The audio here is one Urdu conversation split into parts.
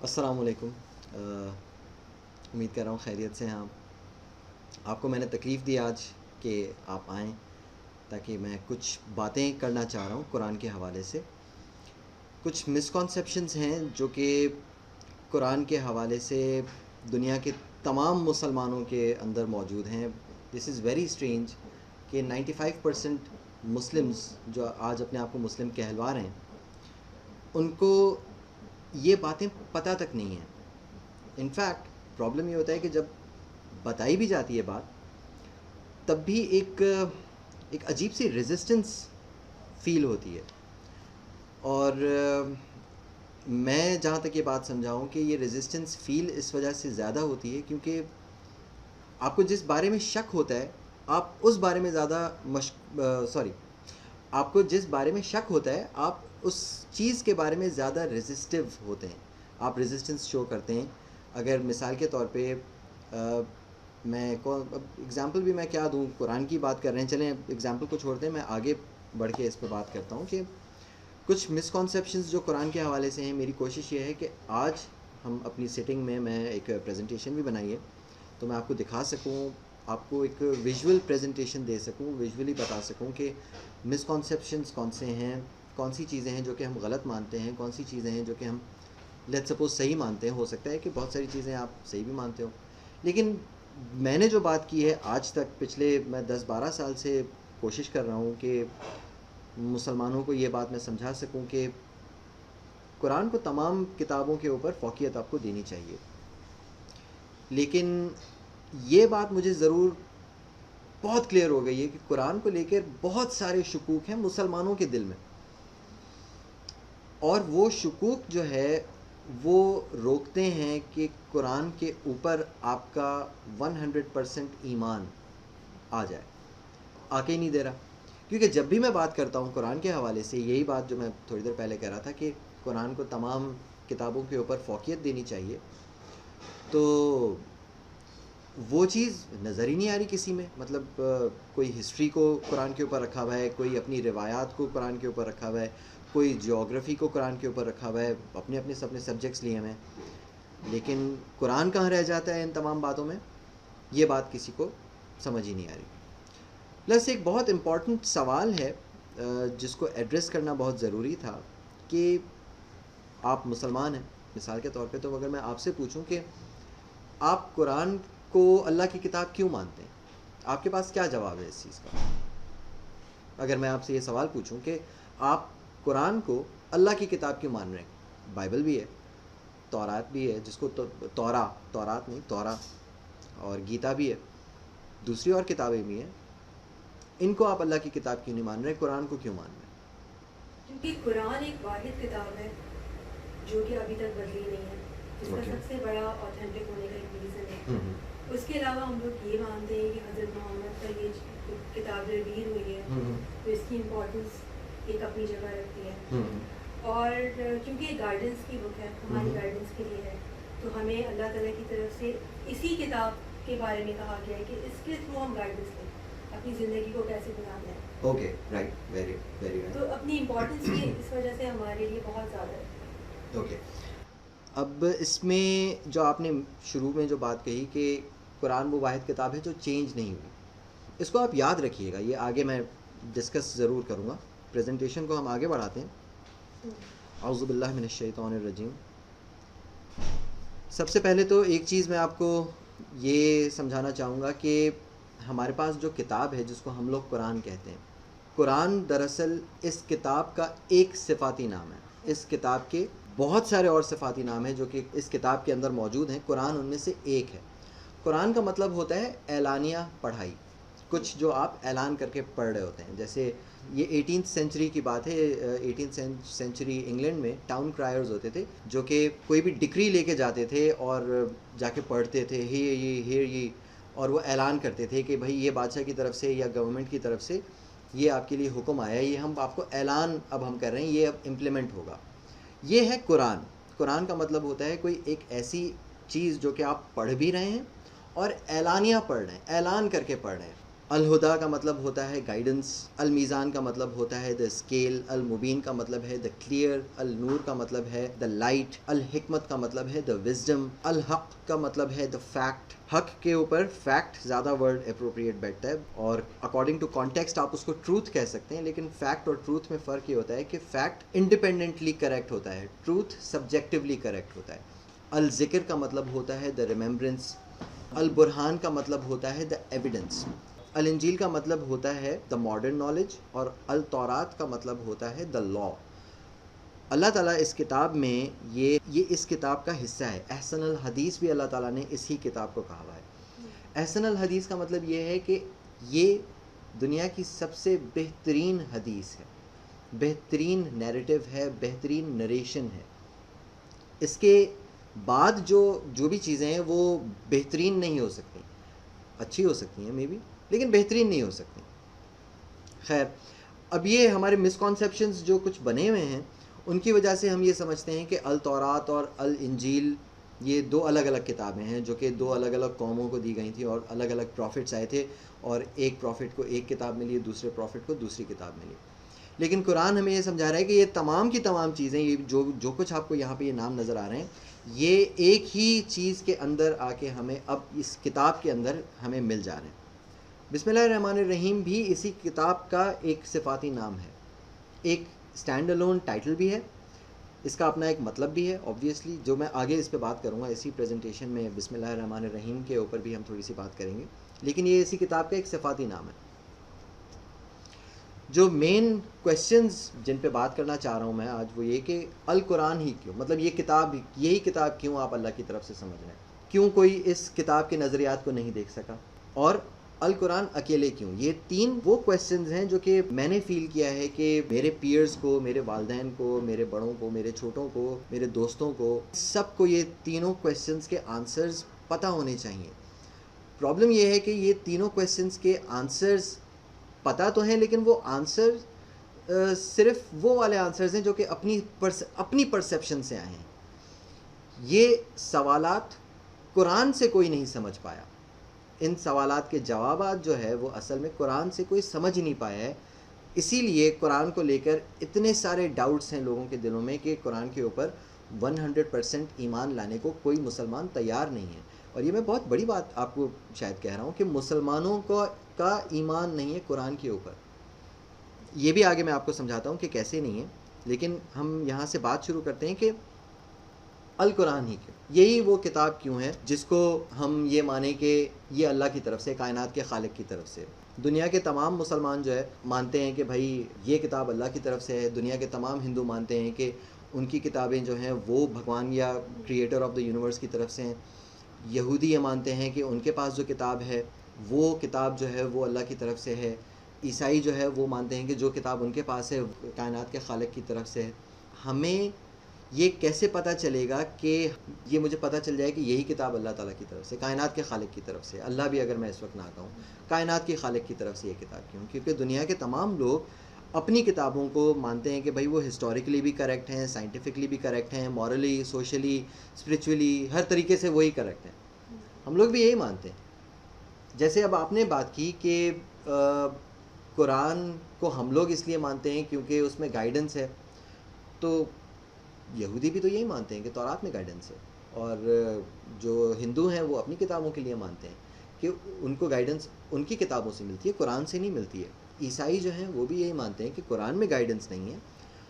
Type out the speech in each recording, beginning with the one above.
السلام علیکم. امید کر رہا ہوں خیریت سے ہیں آپ کو میں نے تکلیف دی آج کہ آپ آئیں تاکہ میں کچھ باتیں کرنا چاہ رہا ہوں قرآن کے حوالے سے. کچھ مسکانسیپشنز ہیں جو کہ قرآن کے حوالے سے دنیا کے تمام مسلمانوں کے اندر موجود ہیں. دس از ویری اسٹرینج کہ 95% مسلمز جو آج اپنے آپ کو مسلم کہلوا رہے ہیں ان کو یہ باتیں پتہ تک نہیں ہیں. انفیکٹ پرابلم یہ ہوتا ہے کہ جب بتائی بھی جاتی ہے بات تب بھی ایک عجیب سی ریزسٹنس فیل ہوتی ہے. اور میں جہاں تک یہ بات سمجھاؤں کہ یہ ریزسٹنس فیل اس وجہ سے زیادہ ہوتی ہے کیونکہ آپ کو جس بارے میں شک ہوتا ہے آپ اس بارے میں زیادہ آپ کو جس بارے میں شک ہوتا ہے آپ اس چیز کے بارے میں زیادہ ریزسٹیو ہوتے ہیں, آپ ریزسٹنس شو کرتے ہیں. اگر مثال کے طور پہ میں اگزامپل بھی میں کیا دوں, قرآن کی بات کر رہے ہیں, چلیں اگزامپل کو چھوڑتے ہیں, میں آگے بڑھ کے اس پہ بات کرتا ہوں کہ کچھ مسکانسیپشنز جو قرآن کے حوالے سے ہیں. میری کوشش یہ ہے کہ آج ہم اپنی سیٹنگ میں ایک پریزنٹیشن بھی بنائی ہے تو میں آپ کو دکھا سکوں, آپ کو ایک ویژول پریزنٹیشن دے سکوں, ویژولی بتا سکوں کہ مسکانسیپشنز کون سے ہیں, کون سی چیزیں ہیں جو کہ ہم غلط مانتے ہیں, کون سی چیزیں ہیں جو کہ ہم لیٹ سپوز صحیح مانتے ہیں. ہو سکتا ہے کہ بہت ساری چیزیں آپ صحیح بھی مانتے ہو, لیکن میں نے جو بات کی ہے آج تک پچھلے میں 10-12 سال سے کوشش کر رہا ہوں کہ مسلمانوں کو یہ بات میں سمجھا سکوں کہ قرآن کو تمام کتابوں کے اوپر فوقیت آپ کو دینی چاہیے. لیکن یہ بات مجھے ضرور بہت کلیئر ہو گئی ہے کہ قرآن کو لے کر بہت سارے شکوک ہیں مسلمانوں کے دل میں, اور وہ شکوک جو ہے وہ روکتے ہیں کہ قرآن کے اوپر آپ کا 100% ایمان آ جائے. آ کے ہی نہیں دے رہا, کیونکہ جب بھی میں بات کرتا ہوں قرآن کے حوالے سے, یہی بات جو میں تھوڑی دیر پہلے کہہ رہا تھا کہ قرآن کو تمام کتابوں کے اوپر فوقیت دینی چاہیے, تو وہ چیز نظر ہی نہیں آ رہی کسی میں. مطلب کوئی ہسٹری کو قرآن کے اوپر رکھا ہوا ہے, کوئی اپنی روایات کو قرآن کے اوپر رکھا ہوا ہے, کوئی جیوگرافی کو قرآن کے اوپر رکھا ہوا ہے, اپنے اپنے سبجیکٹس لیے ہوئے ہیں, لیکن قرآن کہاں رہ جاتا ہے ان تمام باتوں میں, یہ بات کسی کو سمجھ ہی نہیں آ رہی. پلس ایک بہت امپورٹنٹ سوال ہے جس کو ایڈریس کرنا بہت ضروری تھا کہ آپ مسلمان ہیں مثال کے طور پہ, تو اگر میں آپ سے پوچھوں کہ آپ قرآن کو اللہ کی کتاب کیوں مانتے ہیں, آپ کے پاس کیا جواب ہے اس چیز کا؟ اگر میں آپ سے یہ سوال پوچھوں کہ آپ قرآن کو اللہ کی کتاب کیوں مان رہے ہیں, بائبل بھی ہے, تورات بھی ہے, جس کو تورات نہیں تورا, اور گیتا بھی ہے, دوسری اور کتابیں بھی ہیں, ان کو آپ اللہ کی کتاب کیوں نہیں مان رہے, قرآن کو کیوں مان رہے ہیں؟ کیونکہ قرآن ایک واحد کتاب ہے جو کہ ابھی تک بدلی نہیں ہے, اس کا سب سے بڑا آتھینٹک ہونے کا ایک ریزن ہے. اس کے علاوہ ہم لوگ یہ مانتے ہیں کہ حضرت محمد کا یہ کتاب ریلیز ہوئی ہے تو اس کی امپورٹنس ایک اپنی جگہ رکھتی ہے, اور چونکہ یہ گائیڈنس کی بک ہے, ہماری گائیڈنس کے لیے ہے, تو ہمیں اللہ تعالیٰ کی طرف سے اسی کتاب کے بارے میں کہا گیا ہے کہ اس کے تھرو ہم گائیڈنس لیں اپنی زندگی کو کیسے گزارنا ہے. Okay right, very very right. تو اپنی امپورٹنس بھی اس وجہ سے ہمارے لیے بہت زیادہ ہے. اوکے, اب اس میں جو آپ نے شروع میں جو بات کہی کہ قرآن وہ واحد کتاب ہے جو چینج نہیں ہوئی, اس کو آپ یاد رکھیے گا, یہ آگے میں ڈسکس ضرور کروں گا. پریزنٹیشن کو ہم آگے بڑھاتے ہیں. اعوذ باللہ من الشیطان الرجیم. سب سے پہلے تو ایک چیز میں آپ کو یہ سمجھانا چاہوں گا کہ ہمارے پاس جو کتاب ہے جس کو ہم لوگ قرآن کہتے ہیں, قرآن دراصل اس کتاب کا ایک صفاتی نام ہے. اس کتاب کے بہت سارے اور صفاتی نام ہیں جو کہ اس کتاب کے اندر موجود ہیں, قرآن ان میں سے ایک ہے. قرآن کا مطلب ہوتا ہے اعلانیہ پڑھائی, کچھ جو آپ اعلان کر کے پڑھ رہے ہوتے ہیں. جیسے یہ 18th سینچری کی بات ہے, 18th سینچری انگلینڈ میں ٹاؤن کرائرز ہوتے تھے جو کہ کوئی بھی ڈگری لے کے جاتے تھے اور جا کے پڑھتے تھے ہیئر یہ, اور وہ اعلان کرتے تھے کہ بھائی یہ بادشاہ کی طرف سے یا گورنمنٹ کی طرف سے یہ آپ کے لیے حکم آیا ہے, یہ ہم آپ کو اعلان اب ہم کر رہے ہیں, یہ اب امپلیمنٹ ہوگا. یہ ہے قرآن. قرآن کا مطلب ہوتا ہے کوئی ایک ایسی چیز جو کہ آپ پڑھ بھی رہے ہیں اور اعلانیہ پڑھ رہے ہیں, اعلان کر کے پڑھ رہے ہیں. الہدا کا مطلب ہوتا ہے گائیڈنس، المیزان کا مطلب ہوتا ہے دا اسکیل، المبین کا مطلب ہے دا کلیئر، النور کا مطلب ہے دا لائٹ، الحکمت کا مطلب ہے دا وزڈم، الحق کا مطلب ہے دا فیکٹ. حق کے اوپر فیکٹ زیادہ ورڈ اپروپریٹ بیٹھتا ہے، اور اکارڈنگ ٹو کانٹیکسٹ آپ اس کو ٹروتھ کہہ سکتے ہیں، لیکن فیکٹ اور ٹروتھ میں فرق یہ ہوتا ہے کہ فیکٹ انڈیپینڈنٹلی کریکٹ ہوتا ہے، ٹروتھ سبجیکٹیولی کریکٹ ہوتا ہے. الذکر کا مطلب ہوتا ہے دا ریممبرنس، البرہان کا مطلب ہوتا ہے دا ایویڈنس، الانجیل کا مطلب ہوتا ہے دا ماڈرن نالج، اور التورات کا مطلب ہوتا ہے دا لا. اللہ تعالیٰ اس کتاب میں یہ اس کتاب کا حصہ ہے. احسن الحدیث بھی اللہ تعالیٰ نے اسی کتاب کو کہا ہوا ہے. احسن الحدیث کا مطلب یہ ہے کہ یہ دنیا کی سب سے بہترین حدیث ہے، بہترین نیریٹو ہے، بہترین نریشن ہے. اس کے بعد جو بھی چیزیں ہیں وہ بہترین نہیں ہو سکتی، اچھی ہو سکتی ہیں مے بی، لیکن بہترین نہیں ہو سکتی. خیر، اب یہ ہمارے مسکانسیپشنز جو کچھ بنے ہوئے ہیں ان کی وجہ سے ہم یہ سمجھتے ہیں کہ التورات اور الانجیل یہ دو الگ الگ کتابیں ہیں جو کہ دو الگ الگ قوموں کو دی گئی تھیں، اور الگ الگ پروفٹس آئے تھے، اور ایک پروفٹ کو ایک کتاب ملی، دوسرے پروفٹ کو دوسری کتاب ملی. لیکن قرآن ہمیں یہ سمجھا رہا ہے کہ یہ تمام کی تمام چیزیں، یہ جو کچھ آپ کو یہاں پہ یہ نام نظر آ رہے ہیں، یہ ایک ہی چیز کے اندر آ کے ہمیں اب اس کتاب کے اندر ہمیں مل جا رہے ہیں. بسم اللہ الرحمن الرحیم بھی اسی کتاب کا ایک صفاتی نام ہے، ایک اسٹینڈ الون ٹائٹل بھی ہے، اس کا اپنا ایک مطلب بھی ہے آبویسلی، جو میں آگے اس پہ بات کروں گا. اسی پریزنٹیشن میں بسم اللہ الرحمن الرحیم کے اوپر بھی ہم تھوڑی سی بات کریں گے، لیکن یہ اسی کتاب کا ایک صفاتی نام ہے. جو مین کویسچنز جن پہ بات کرنا چاہ رہا ہوں میں آج وہ یہ کہ القرآن ہی کیوں، مطلب یہی کتاب کیوں آپ اللہ کی طرف سے سمجھ رہے ہیں، کیوں کوئی اس کتاب کے نظریات کو نہیں دیکھ سکا، اور القرآن اکیلے کیوں. یہ تین وہ کویسچنز ہیں جو کہ میں نے فیل کیا ہے کہ میرے پیئرز کو، میرے والدین کو، میرے بڑوں کو، میرے چھوٹوں کو، میرے دوستوں کو، سب کو یہ تینوں کویسچنز کے آنسرز پتہ ہونے چاہیے. پرابلم یہ ہے کہ یہ تینوں کویسچنز کے آنسرز پتہ تو ہیں، لیکن وہ آنسر صرف وہ والے آنسرز ہیں جو کہ اپنی پرسیپشن سے آئے ہیں. یہ سوالات قرآن سے کوئی نہیں سمجھ پایا، ان سوالات کے جوابات جو ہے وہ اصل میں قرآن سے کوئی سمجھ نہیں پایا ہے. اسی لیے قرآن کو لے کر اتنے سارے ڈاؤٹس ہیں لوگوں کے دلوں میں کہ قرآن کے اوپر 100% ایمان لانے کو کوئی مسلمان تیار نہیں ہے. اور یہ میں بہت بڑی بات آپ کو شاید کہہ رہا ہوں کہ مسلمانوں کا ایمان نہیں ہے قرآن کے اوپر. یہ بھی آگے میں آپ کو سمجھاتا ہوں کہ کیسے نہیں ہے، لیکن ہم یہاں سے بات شروع کرتے ہیں کہ القرآن ہی کیوں، یہی وہ کتاب کیوں ہے جس کو ہم یہ مانیں کہ یہ اللہ کی طرف سے، کائنات کے خالق کی طرف سے. دنیا کے تمام مسلمان جو ہے مانتے ہیں کہ بھائی یہ کتاب اللہ کی طرف سے ہے. دنیا کے تمام ہندو مانتے ہیں کہ ان کی کتابیں جو ہیں وہ بھگوان یا کریٹر آف دا یونیورس کی طرف سے ہیں. یہودی یہ مانتے ہیں کہ ان کے پاس جو کتاب ہے وہ کتاب جو ہے وہ اللہ کی طرف سے ہے. عیسائی جو ہے وہ مانتے ہیں کہ جو کتاب ان کے پاس ہے کائنات کے خالق کی طرف سے ہے. ہمیں یہ کیسے پتہ چلے گا کہ یہ مجھے پتہ چل جائے کہ یہی کتاب اللہ تعالیٰ کی طرف سے، کائنات کے خالق کی طرف سے، اللہ بھی اگر میں اس وقت نہ کہوں، کائنات کے خالق کی طرف سے یہ کتاب کیوں؟ کیونکہ دنیا کے تمام لوگ اپنی کتابوں کو مانتے ہیں کہ بھائی وہ ہسٹوریکلی بھی کریکٹ ہیں، سائنٹیفکلی بھی کریکٹ ہیں، مورلی، سوشلی، اسپریچولی، ہر طریقے سے وہی کریکٹ ہیں. ہم لوگ بھی یہی مانتے ہیں. جیسے اب آپ نے بات کی کہ قرآن کو ہم لوگ اس لیے مانتے ہیں کیونکہ اس میں گائیڈنس ہے، تو یہودی بھی تو یہی مانتے ہیں کہ تورات میں گائیڈنس ہے، اور جو ہندو ہیں وہ اپنی کتابوں کے لیے مانتے ہیں کہ ان کو گائیڈنس ان کی کتابوں سے ملتی ہے، قرآن سے نہیں ملتی ہے. عیسائی جو ہیں وہ بھی یہی مانتے ہیں کہ قرآن میں گائیڈنس نہیں ہے،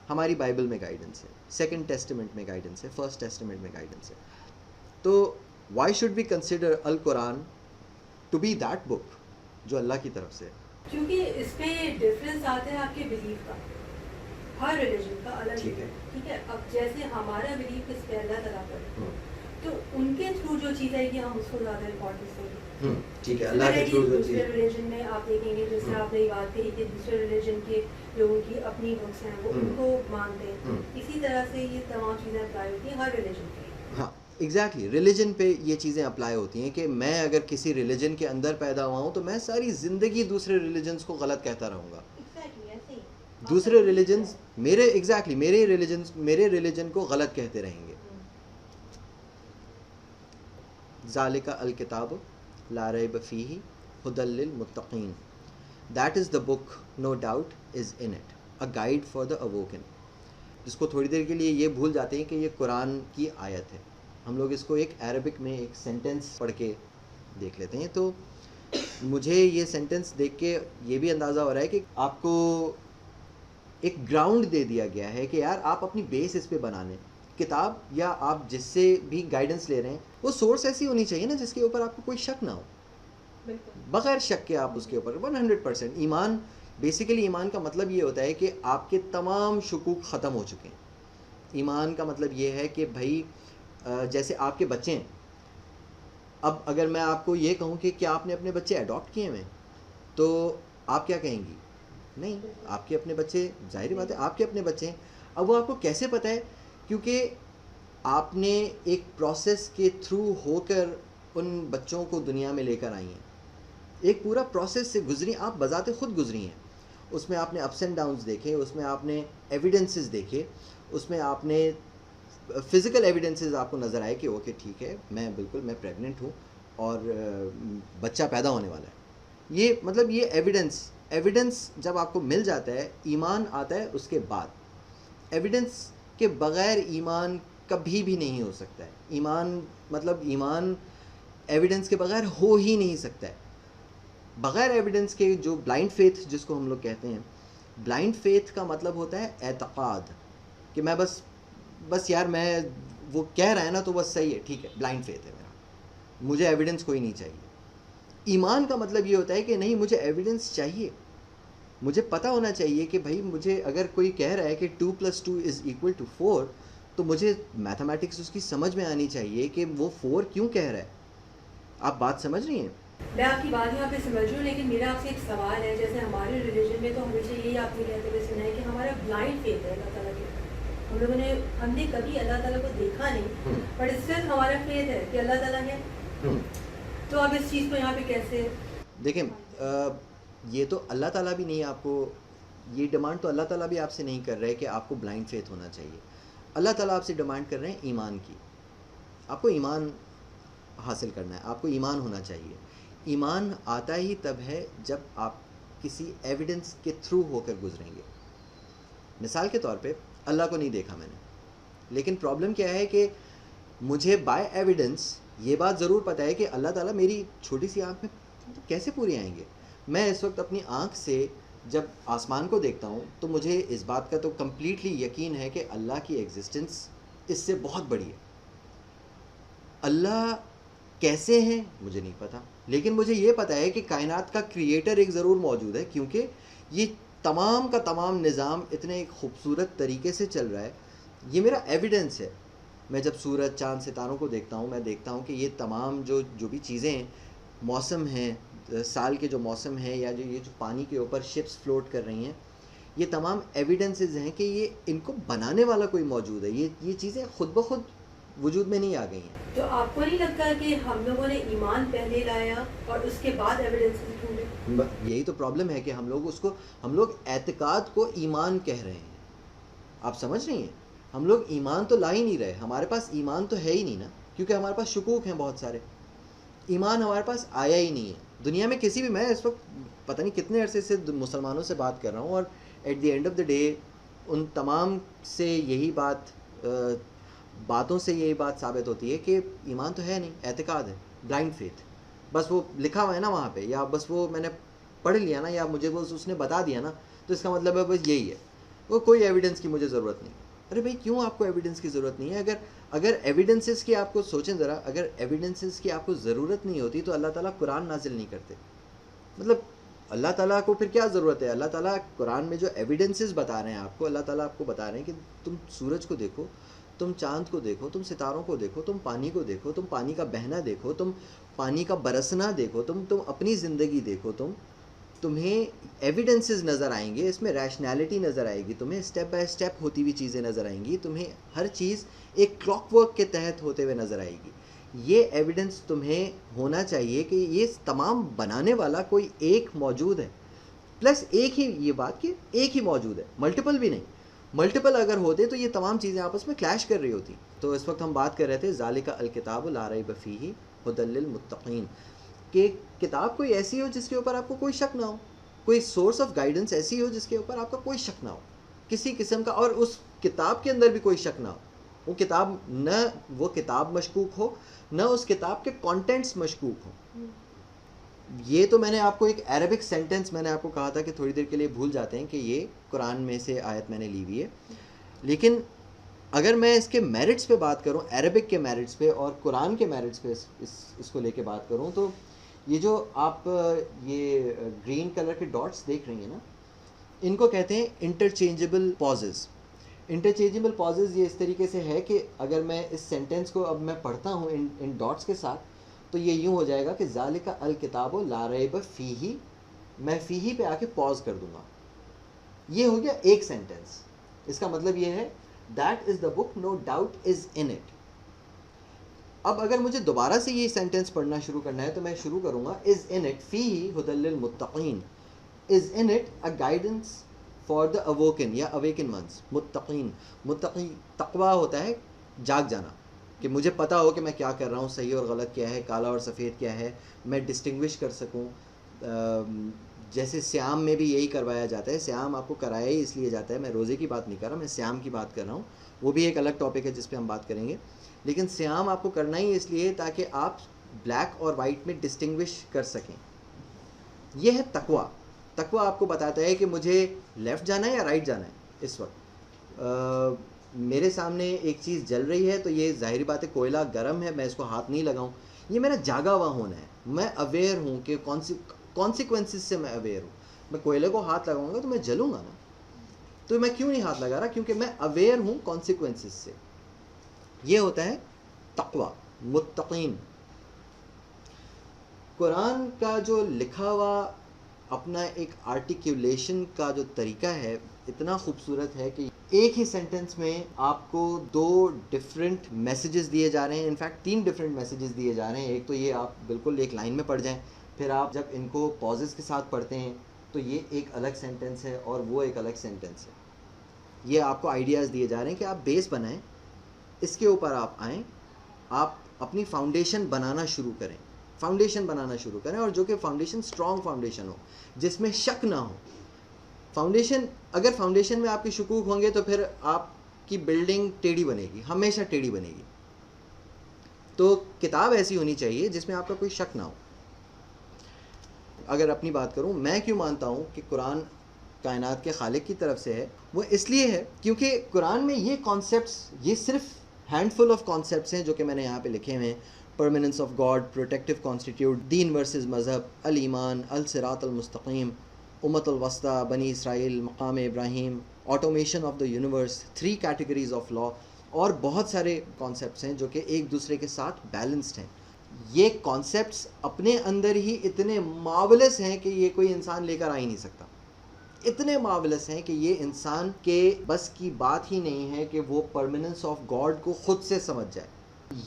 ہماری بائبل میں گائیڈنس ہے، سیکنڈ ٹیسٹمنٹ میں گائیڈنس ہے، فرسٹ ٹیسٹمنٹ میں گائیڈنس ہے. تو وائی شوڈ وی کنسیڈر القرآن ٹو بی دیٹ بک جو اللہ کی طرف سے ہے؟ کیونکہ اس پہ ڈفرینس آتا ہے آپ کے بلیف کا، ہر ریلیجن کا الگ ہے. ٹھیک ہے، اب جیسے ہمارا بلیف اس پہ اللہ تعالیٰ پر، تو ان کے تھرو جو چیز آئے گی ہم اس کو زیادہ امپورٹنس دیں گے. ٹھیک ہے، اللہ کے تھرو جو چیز. دوسرے ریلیجن میں آپ دیکھیں گے جس طرح آپ نے بات کری کہ دوسرے ریلیجن کے لوگوں کی اپنی بکس ہیں وہ ان کو مانتے ہیں، اسی طرح سے یہ تمام چیزیں اپلائی ہوتی ہیں ہر ریلیجن پہ. ہاں ایگزیکٹلی، ریلیجن پہ یہ چیزیں اپلائی ہوتی ہیں کہ میں اگر کسی ریلیجن کے اندر پیدا ہوا ہوں تو میں ساری زندگی دوسرے ریلیجنس کو غلط کہتا رہوں گا. دوسرے ریلیجنز میرے ریلیجن کو غلط کہتے رہیں گے. ذالک الکتاب لا ریب فیہ ھدی للمتقین. That is the book no doubt is in it a guide for the awaken, جس کو تھوڑی دیر کے لیے یہ بھول جاتے ہیں کہ یہ قرآن کی آیت ہے. ہم لوگ اس کو ایک عربک میں ایک سینٹنس پڑھ کے دیکھ لیتے ہیں. تو مجھے یہ سینٹنس دیکھ کے یہ بھی اندازہ ہو رہا ہے کہ آپ کو ایک گراؤنڈ دے دیا گیا ہے کہ یار آپ اپنی بیس اس پہ بنا لیں. کتاب یا آپ جس سے بھی گائیڈنس لے رہے ہیں وہ سورس ایسی ہونی چاہیے نا جس کے اوپر آپ کو کوئی شک نہ ہو، بغیر شک کے آپ اس کے اوپر 100%. ایمان بیسیکلی ایمان کا مطلب یہ ہوتا ہے کہ آپ کے تمام شکوک ختم ہو چکے ہیں. ایمان کا مطلب یہ ہے کہ بھائی جیسے آپ کے بچے ہیں، اب اگر میں آپ کو یہ کہوں کہ کیا آپ نے اپنے بچے اڈاپٹ کیے ہوئے تو آپ کیا کہیں گی؟ نہیں، آپ کے اپنے بچے، ظاہری بات ہے آپ کے اپنے بچے ہیں. اب وہ آپ کو کیسے پتہ ہے؟ کیونکہ آپ نے ایک پروسیس کے تھرو ہو کر ان بچوں کو دنیا میں لے کر آئی ہیں، ایک پورا پروسیس سے گزری، آپ بذات خود گزری ہیں. اس میں آپ نے اپس اینڈ ڈاؤنز دیکھے، اس میں آپ نے ایویڈنسز دیکھے، اس میں آپ نے فزیکل ایویڈنسز آپ کو نظر آئے کہ اوکے ٹھیک ہے میں بالکل میں پریگننٹ ہوں اور بچہ پیدا ہونے والا ہے. یہ مطلب یہ ایویڈنس جب آپ کو مل جاتا ہے، ایمان آتا ہے اس کے بعد. ایویڈنس کے بغیر ایمان کبھی بھی نہیں ہو سکتا ہے. ایمان مطلب ایمان ایویڈنس کے بغیر ہو ہی نہیں سکتا ہے. بغیر ایویڈنس کے جو بلائنڈ فیتھ جس کو ہم لوگ کہتے ہیں، بلائنڈ فیتھ کا مطلب ہوتا ہے اعتقاد کہ میں بس یار میں وہ کہہ رہا ہے نا تو بس صحیح ہے، ٹھیک ہے، بلائنڈ فیتھ ہے میرا، مجھے ایویڈنس کوئی نہیں چاہیے. ایمان کا مطلب یہ ہوتا ہے کہ نہیں، مجھے ایویڈنس چاہیے، مجھے پتہ ہونا چاہیے کہ بھائی مجھے اگر کوئی کہہ رہا ہے کہ 2+2=4 تو مجھے میتھمیٹکس اس کی سمجھ میں آنی چاہیے کہ وہ 4 کیوں کہہ رہا ہے. آپ بات سمجھ رہی ہیں؟ میں آپ کی بات یہاں پہ سمجھ رہی ہوں، لیکن میرا آپ سے ایک سوال ہے. جیسے ہمارے ریلیجن میں تو ہمیشہ یہی آپ نے کہتے ہوئے سنا ہے کہ ہمارا بلائنڈ فیتھ ہے اللہ تعالیٰ کے. ہم نے کبھی اللہ تعالیٰ کو دیکھا نہیں، بٹ اس سے ہمارا فیتھ ہے کہ اللہ تعالیٰ ہے. تو آپ اس چیز کو یہاں پہ کیسے دیکھیں، یہ تو اللہ تعالیٰ بھی نہیں، آپ کو یہ ڈیمانڈ تو اللہ تعالیٰ بھی آپ سے نہیں کر رہے کہ آپ کو بلائنڈ فیتھ ہونا چاہیے. اللہ تعالیٰ آپ سے ڈیمانڈ کر رہے ہیں ایمان کی. آپ کو ایمان حاصل کرنا ہے، آپ کو ایمان ہونا چاہیے. ایمان آتا ہی تب ہے جب آپ کسی ایویڈنس کے تھرو ہو کر گزریں گے. مثال کے طور پہ اللہ کو نہیں دیکھا میں نے، لیکن پرابلم کیا ہے کہ مجھے بائی ایویڈنس یہ بات ضرور پتہ ہے کہ اللہ تعالیٰ میری چھوٹی سی آنکھ میں کیسے پوری آئیں گے. میں اس وقت اپنی آنکھ سے جب آسمان کو دیکھتا ہوں تو مجھے اس بات کا تو کمپلیٹلی یقین ہے کہ اللہ کی ایگزسٹنس اس سے بہت بڑی ہے. اللہ کیسے ہیں مجھے نہیں پتا، لیکن مجھے یہ پتہ ہے کہ کائنات کا کریٹر ایک ضرور موجود ہے، کیونکہ یہ تمام کا تمام نظام اتنے خوبصورت طریقے سے چل رہا ہے. یہ میرا ایویڈنس ہے. میں جب سورج، چاند، ستاروں کو دیکھتا ہوں، میں دیکھتا ہوں کہ یہ تمام جو بھی چیزیں ہیں، موسم ہیں، سال کے جو موسم ہیں، یا یہ جو پانی کے اوپر شپس فلوٹ کر رہی ہیں، یہ تمام ایویڈنسز ہیں کہ یہ ان کو بنانے والا کوئی موجود ہے. یہ چیزیں خود بخود وجود میں نہیں آ گئی ہیں. تو آپ کو نہیں لگتا کہ ہم لوگوں نے ایمان پہلے لایا اور اس کے بعد ایویڈنس ڈھونڈے؟ یہی تو پرابلم ہے کہ ہم لوگ اعتقاد کو ایمان کہہ رہے ہیں. آپ سمجھ رہی ہیں؟ ہم لوگ ایمان تو لا ہی نہیں رہے. ہمارے پاس ایمان تو ہے ہی نہیں نا، کیونکہ ہمارے پاس شکوک ہیں بہت سارے. ایمان ہمارے پاس آیا ہی نہیں ہے. دنیا میں کسی بھی، میں اس وقت پتہ نہیں کتنے عرصے سے مسلمانوں سے بات کر رہا ہوں، اور at the end of the day ان تمام سے یہی باتوں سے یہی بات ثابت ہوتی ہے کہ ایمان تو ہے نہیں، اعتقاد ہے، بلائنڈ فیتھ. بس وہ لکھا ہوا ہے نا وہاں پہ، یا بس وہ میں نے پڑھ لیا نا، یا مجھے وہ اس نے بتا دیا نا، تو اس کا مطلب ہے بس یہی ہے. وہ کوئی ایویڈنس کی مجھے ضرورت نہیں. ارے بھائی کیوں آپ کو ایویڈنس کی ضرورت نہیں ہے؟ اگر ایویڈنسز کی آپ کو سوچیں ذرا، اگر ایویڈنسز کی آپ کو ضرورت نہیں ہوتی تو اللہ تعالیٰ قرآن نازل نہیں کرتے. مطلب اللہ تعالیٰ کو پھر کیا ضرورت ہے؟ اللہ تعالیٰ قرآن میں جو ایویڈنسز بتا رہے ہیں آپ کو، اللہ تعالیٰ آپ کو بتا رہے ہیں کہ تم سورج کو دیکھو، تم چاند کو دیکھو، تم ستاروں کو دیکھو، تم پانی کو دیکھو، تم پانی کا بہنا دیکھو، تم پانی کا برسنا دیکھو، تم اپنی زندگی دیکھو، تمہیں ایویڈنسز نظر آئیں گے، اس میں ریشنیلٹی نظر آئے گی، تمہیں اسٹیپ بائی اسٹیپ ہوتی ہوئی چیزیں نظر آئیں گی، تمہیں ہر چیز ایک کلاک ورک کے تحت ہوتے ہوئے نظر آئے گی. یہ ایویڈنس تمہیں ہونا چاہیے کہ یہ تمام بنانے والا کوئی ایک موجود ہے، پلس ایک ہی، یہ بات کہ ایک ہی موجود ہے، ملٹیپل بھی نہیں. ملٹیپل اگر ہوتے تو یہ تمام چیزیں آپس میں کلیش کر رہی ہوتی. تو اس وقت ہم بات کر رہے تھے ذالک الکتاب لا ریب فیہ ھدی للمتقین، کہ کتاب کوئی ایسی ہو جس کے اوپر آپ کو کوئی شک نہ ہو، کوئی سورس آف گائیڈنس ایسی ہو جس کے اوپر آپ کا کوئی شک نہ ہو کسی قسم کا, اور اس کتاب کے اندر بھی کوئی شک نہ ہو. وہ کتاب نہ وہ کتاب مشکوک ہو, نہ اس کتاب کے کانٹینٹس مشکوک ہوں. یہ تو میں نے آپ کو ایک عربک سینٹنس میں نے آپ کو کہا تھا کہ تھوڑی دیر کے لیے بھول جاتے ہیں کہ یہ قرآن میں سے آیت میں نے لی ہوئی ہے. لیکن اگر میں اس کے میرٹس پہ بات کروں, عربک کے میرٹس پہ اور قرآن کے میرٹس پہ اس کو لے کے بات کروں, تو یہ جو آپ یہ گرین کلر کے ڈاٹس دیکھ رہی ہیں نا, ان کو کہتے ہیں انٹرچینجبل پازز. انٹرچینجبل پازز یہ اس طریقے سے ہے کہ اگر میں اس سینٹنس کو اب میں پڑھتا ہوں ان ڈاٹس کے ساتھ, تو یہ یوں ہو جائے گا کہ ذالک الکتاب لا ریب فیہ, میں فیہ پہ آ کے پاز کر دوں گا. یہ ہو گیا ایک سینٹنس. اس کا مطلب یہ ہے that is the book, no doubt is in it. اب اگر مجھے دوبارہ سے یہ سینٹنس پڑھنا شروع کرنا ہے تو میں شروع کروں گا از ان اٹ فیہ ھدی للمتقین, is in it a guidance for the awaken یا اویکن ونس. متقین, متقی تقویٰ ہوتا ہے جاگ جانا, کہ مجھے پتہ ہو کہ میں کیا کر رہا ہوں, صحیح اور غلط کیا ہے, کالا اور سفید کیا ہے, میں ڈسٹنگوش کر سکوں. جیسے سیام میں بھی یہی کروایا جاتا ہے. سیام آپ کو کرایا ہی اس لیے جاتا ہے, میں روزے کی بات نہیں کر رہا, میں سیام کی بات کر رہا ہوں. وہ بھی ایک الگ ٹاپک ہے جس پہ ہم بات کریں گے. لیکن سیام آپ کو کرنا ہی اس لیے تاکہ آپ بلیک اور وائٹ میں ڈسٹنگوش کر سکیں. یہ ہے تقویٰ. تقویٰ آپ کو بتاتا ہے کہ مجھے لیفٹ جانا ہے یا رائٹ جانا ہے. اس وقت میرے سامنے ایک چیز جل رہی ہے تو یہ ظاہری بات ہے کوئلہ گرم ہے, میں اس کو ہاتھ نہیں لگاؤں. یہ میرا جاگا ہوا ہونا ہے, میں اویئر ہوں کہ کانسیکوینسز سے میں اویئر ہوں. میں کوئلے کو ہاتھ لگاؤں گا تو میں جلوں گا نا, تو میں کیوں نہیں ہاتھ لگا رہا, کیونکہ میں اویئر ہوں کانسیکوینسز سے. یہ ہوتا ہے تقویٰ, متقین. قرآن کا جو لکھا ہوا اپنا ایک آرٹیکولیشن کا جو طریقہ ہے اتنا خوبصورت ہے کہ ایک ہی سینٹنس میں آپ کو 2 ڈفرینٹ میسیجز دیے جا رہے ہیں. انفیکٹ 3 ڈفرینٹ میسیجز دیے جا رہے ہیں. ایک تو یہ آپ بالکل ایک لائن میں پڑھ جائیں, پھر آپ جب ان کو پازز کے ساتھ پڑھتے ہیں تو یہ ایک الگ سینٹنس ہے اور وہ ایک الگ سینٹنس ہے. یہ آپ کو آئیڈیاز دیے جا رہے ہیں کہ آپ بیس بنائیں, اس کے اوپر آپ آئیں, آپ اپنی فاؤنڈیشن بنانا شروع کریں. فاؤنڈیشن بنانا شروع کریں, اور جو کہ فاؤنڈیشن اسٹرانگ فاؤنڈیشن ہو, جس میں شک نہ ہو. فاؤنڈیشن, اگر فاؤنڈیشن میں آپ کے شکوک ہوں گے تو پھر آپ کی بلڈنگ ٹیڑھی بنے گی, ہمیشہ ٹیڑھی بنے گی. تو کتاب ایسی ہونی چاہیے جس میں آپ کا کوئی شک نہ ہو. اگر اپنی بات کروں, میں کیوں مانتا ہوں کہ قرآن کائنات کے خالق کی طرف سے ہے, وہ اس لیے ہے کیونکہ قرآن میں یہ کانسیپٹس, یہ صرف ہینڈ فل آف کانسیپٹس ہیں جو کہ میں نے یہاں پہ لکھے ہوئے ہیں. Permanence of God, protective constitute, دین ورسز مذہب, الایمان, الصراط المستقیم, امت الوسطی, بنی اسرائیل, مقام ابراہیم, automation of the universe, 3 categories of law, اور بہت سارے کانسیپٹس ہیں جو کہ ایک دوسرے کے ساتھ بیلنسڈ ہیں. یہ کانسیپٹس اپنے اندر ہی اتنے مارولس ہیں کہ یہ کوئی انسان لے کر آ ہی نہیں سکتا. اتنے مارولس ہیں کہ یہ انسان کے بس کی بات ہی نہیں ہے کہ وہ پرمیننس آف گاڈ کو خود سے سمجھ جائے.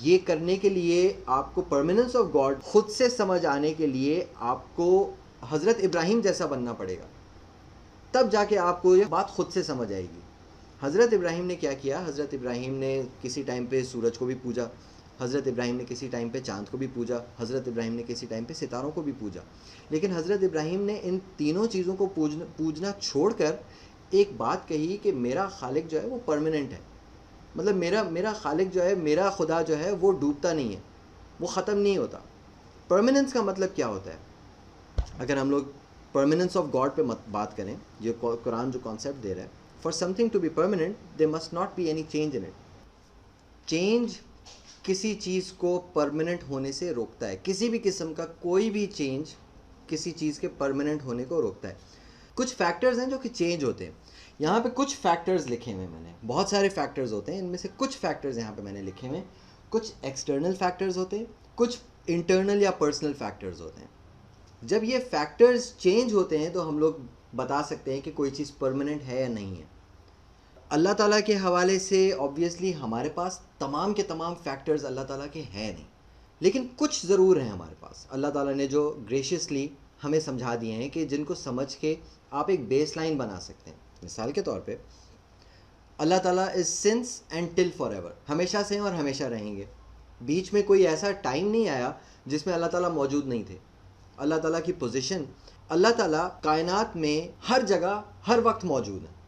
یہ کرنے کے لیے آپ کو پرمیننس آف گاڈ خود سے سمجھ آنے کے لیے آپ کو حضرت ابراہیم جیسا بننا پڑے گا, تب جا کے آپ کو یہ بات خود سے سمجھ آئے گی. حضرت ابراہیم نے کیا کیا؟ حضرت ابراہیم نے کسی ٹائم پہ سورج کو بھی پوجا, حضرت ابراہیم نے کسی ٹائم پہ چاند کو بھی پوجا, حضرت ابراہیم نے کسی ٹائم پہ ستاروں کو بھی پوجا. لیکن حضرت ابراہیم نے ان تینوں چیزوں کو پوجنا چھوڑ کر ایک بات کہی کہ میرا خالق جو ہے وہ پرماننٹ ہے. مطلب میرا خالق جو ہے, میرا خدا جو ہے وہ ڈوبتا نہیں ہے, وہ ختم نہیں ہوتا. پرماننس کا مطلب کیا ہوتا ہے؟ اگر ہم لوگ پرماننس آف گاڈ پہ بات کریں, جو قرآن جو کانسیپٹ دے رہا ہے, for something to be permanent there must not be any change in it. Change کسی چیز کو پرماننٹ ہونے سے روکتا ہے. کسی بھی قسم کا کوئی بھی چینج کسی چیز کے پرماننٹ ہونے کو روکتا ہے. کچھ فیکٹرز ہیں جو کہ چینج ہوتے ہیں. یہاں پہ کچھ فیکٹرز لکھے ہوئے میں نے, بہت سارے فیکٹرز ہوتے ہیں, ان میں سے کچھ فیکٹرز یہاں پہ میں نے لکھے ہوئے. کچھ ایکسٹرنل فیکٹرز ہوتے ہیں, کچھ انٹرنل یا پرسنل فیکٹرز ہوتے ہیں. جب یہ فیکٹرز چینج ہوتے ہیں تو ہم لوگ بتا سکتے ہیں کہ کوئی چیز پرماننٹ ہے یا نہیں ہے. اللہ تعالیٰ کے حوالے سے آبویسلی ہمارے پاس تمام کے تمام فیکٹرز اللہ تعالیٰ کے ہیں نہیں, لیکن کچھ ضرور ہیں ہمارے پاس. اللہ تعالیٰ نے جو گریشیسلی ہمیں سمجھا دیے ہیں کہ جن کو سمجھ کے آپ ایک بیس لائن بنا سکتے ہیں. مثال کے طور پہ اللہ تعالیٰ is since and till for ever, ہمیشہ سے ہیں اور ہمیشہ رہیں گے. بیچ میں کوئی ایسا ٹائم نہیں آیا جس میں اللہ تعالیٰ موجود نہیں تھے. اللہ تعالیٰ کی پوزیشن, اللہ تعالیٰ کائنات میں ہر جگہ ہر وقت موجود ہے.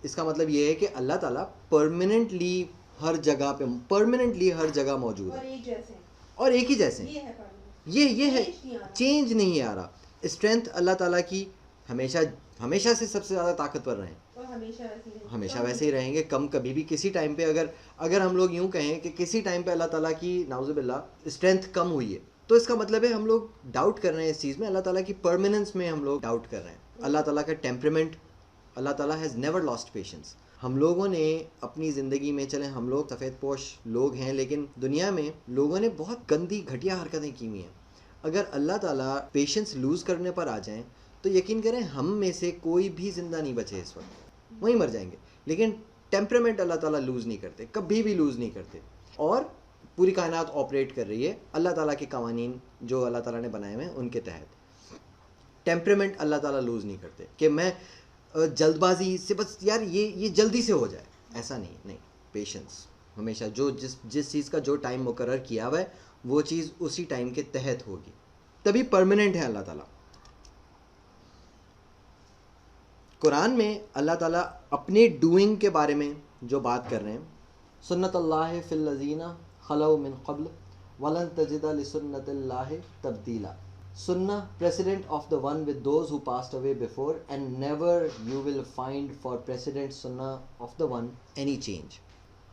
اس کا مطلب یہ ہے کہ اللہ تعالیٰ پرماننٹلی ہر جگہ پہ پرماننٹلی ہر جگہ موجود ہے اور ایک ہی جیسے ہیں. یہ ہے چینج نہیں آ رہا. اسٹرینتھ اللہ تعالیٰ کی ہمیشہ سے سب سے زیادہ طاقتور رہے ہیں، ہمیشہ ویسے ہی رہیں گے. کبھی بھی کسی ٹائم پہ اگر ہم لوگ یوں کہیں کہ کسی ٹائم پہ اللہ تعالیٰ کی نعوذ باللہ اسٹرینتھ کم ہوئی ہے تو اس کا مطلب ہے ہم لوگ ڈاؤٹ کر رہے ہیں اس چیز میں، اللہ تعالیٰ کی پرماننس میں ہم لوگ ڈاؤٹ کر رہے ہیں. اللہ تعالیٰ کا ٹیمپرمنٹ، اللہ تعالیٰ ہیز نیور لاسٹ پیشنس. ہم لوگوں نے اپنی زندگی میں، چلیں ہم لوگ سفید پوش لوگ ہیں، لیکن دنیا میں لوگوں نے بہت گندی گھٹیا حرکتیں کی ہوئی ہیں. اگر اللہ تعالیٰ پیشنس لوز کرنے پر آ جائیں تو یقین کریں ہم میں سے کوئی بھی زندہ نہیں بچے اس وقت، وہیں مر جائیں گے. لیکن ٹیمپرمنٹ اللہ تعالیٰ لوز نہیں کرتے، کبھی بھی لوز نہیں کرتے. اور پوری کائنات آپریٹ کر رہی ہے اللہ تعالیٰ کے قوانین جو اللہ تعالیٰ نے بنائے ہوئے ہیں ان کے تحت. ٹیمپرمنٹ اللہ تعالیٰ لوز نہیں کرتے کہ میں جلد بازی سے بس یار یہ جلدی سے ہو جائے، ایسا نہیں. پیشنس ہمیشہ جس چیز کا جو ٹائم مقرر کیا ہوا ہے وہ چیز اسی ٹائم کے تحت ہوگی، تبھی پرماننٹ ہے اللہ تعالیٰ. قرآن میں اللہ تعالیٰ اپنے ڈوئنگ کے بارے میں جو بات کر رہے ہیں، سنت اللہ فی الذین خلو من قبل ولن تجد لسنت اللہ تبدیلا. Sunnah, precedent of the one with those who passed away before, and never you will find for precedent Sunnah of the one any change.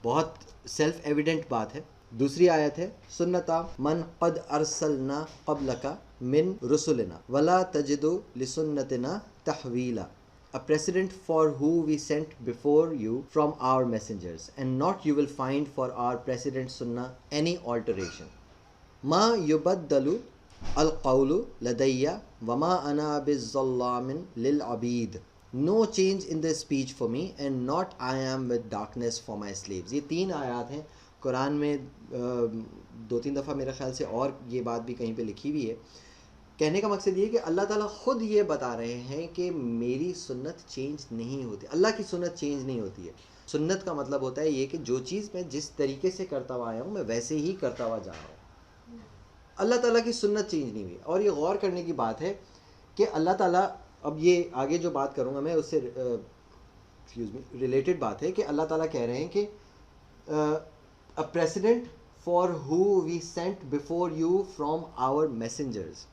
بہت سیلف ایویڈنٹ بات ہے. دوسری آیت ہے سنتا من قد ارسلنا قبلک من رسلنا ولا تجد لسنتنا تحویلا. A precedent for who we sent before you from our messengers, and not you will find for our precedent Sunnah any alteration. ما يبدل القول لدي وما انا بالظلام للعبید. No change in the speech for me, and not I am with darkness for my slaves. یہ 3 آیات ہیں قرآن میں 2-3 دفعہ میرے خیال سے، اور یہ بات بھی کہیں پہ لکھی ہوئی ہے. کہنے کا مقصد یہ کہ اللہ تعالیٰ خود یہ بتا رہے ہیں کہ میری سنت چینج نہیں ہوتی، اللہ کی سنت چینج نہیں ہوتی ہے. سنت کا مطلب ہوتا ہے یہ کہ جو چیز میں جس طریقے سے کرتا ہوا آیا ہوں میں ویسے ہی کرتا ہوا جا رہا ہوں. اللہ تعالیٰ کی سنت چینج نہیں ہوئی. اور یہ غور کرنے کی بات ہے کہ اللہ تعالیٰ، اب یہ آگے جو بات کروں گا میں اس سے ریلیٹڈ بات ہے کہ اللہ تعالیٰ کہہ رہے ہیں کہ a precedent for who we sent before you from our messengers.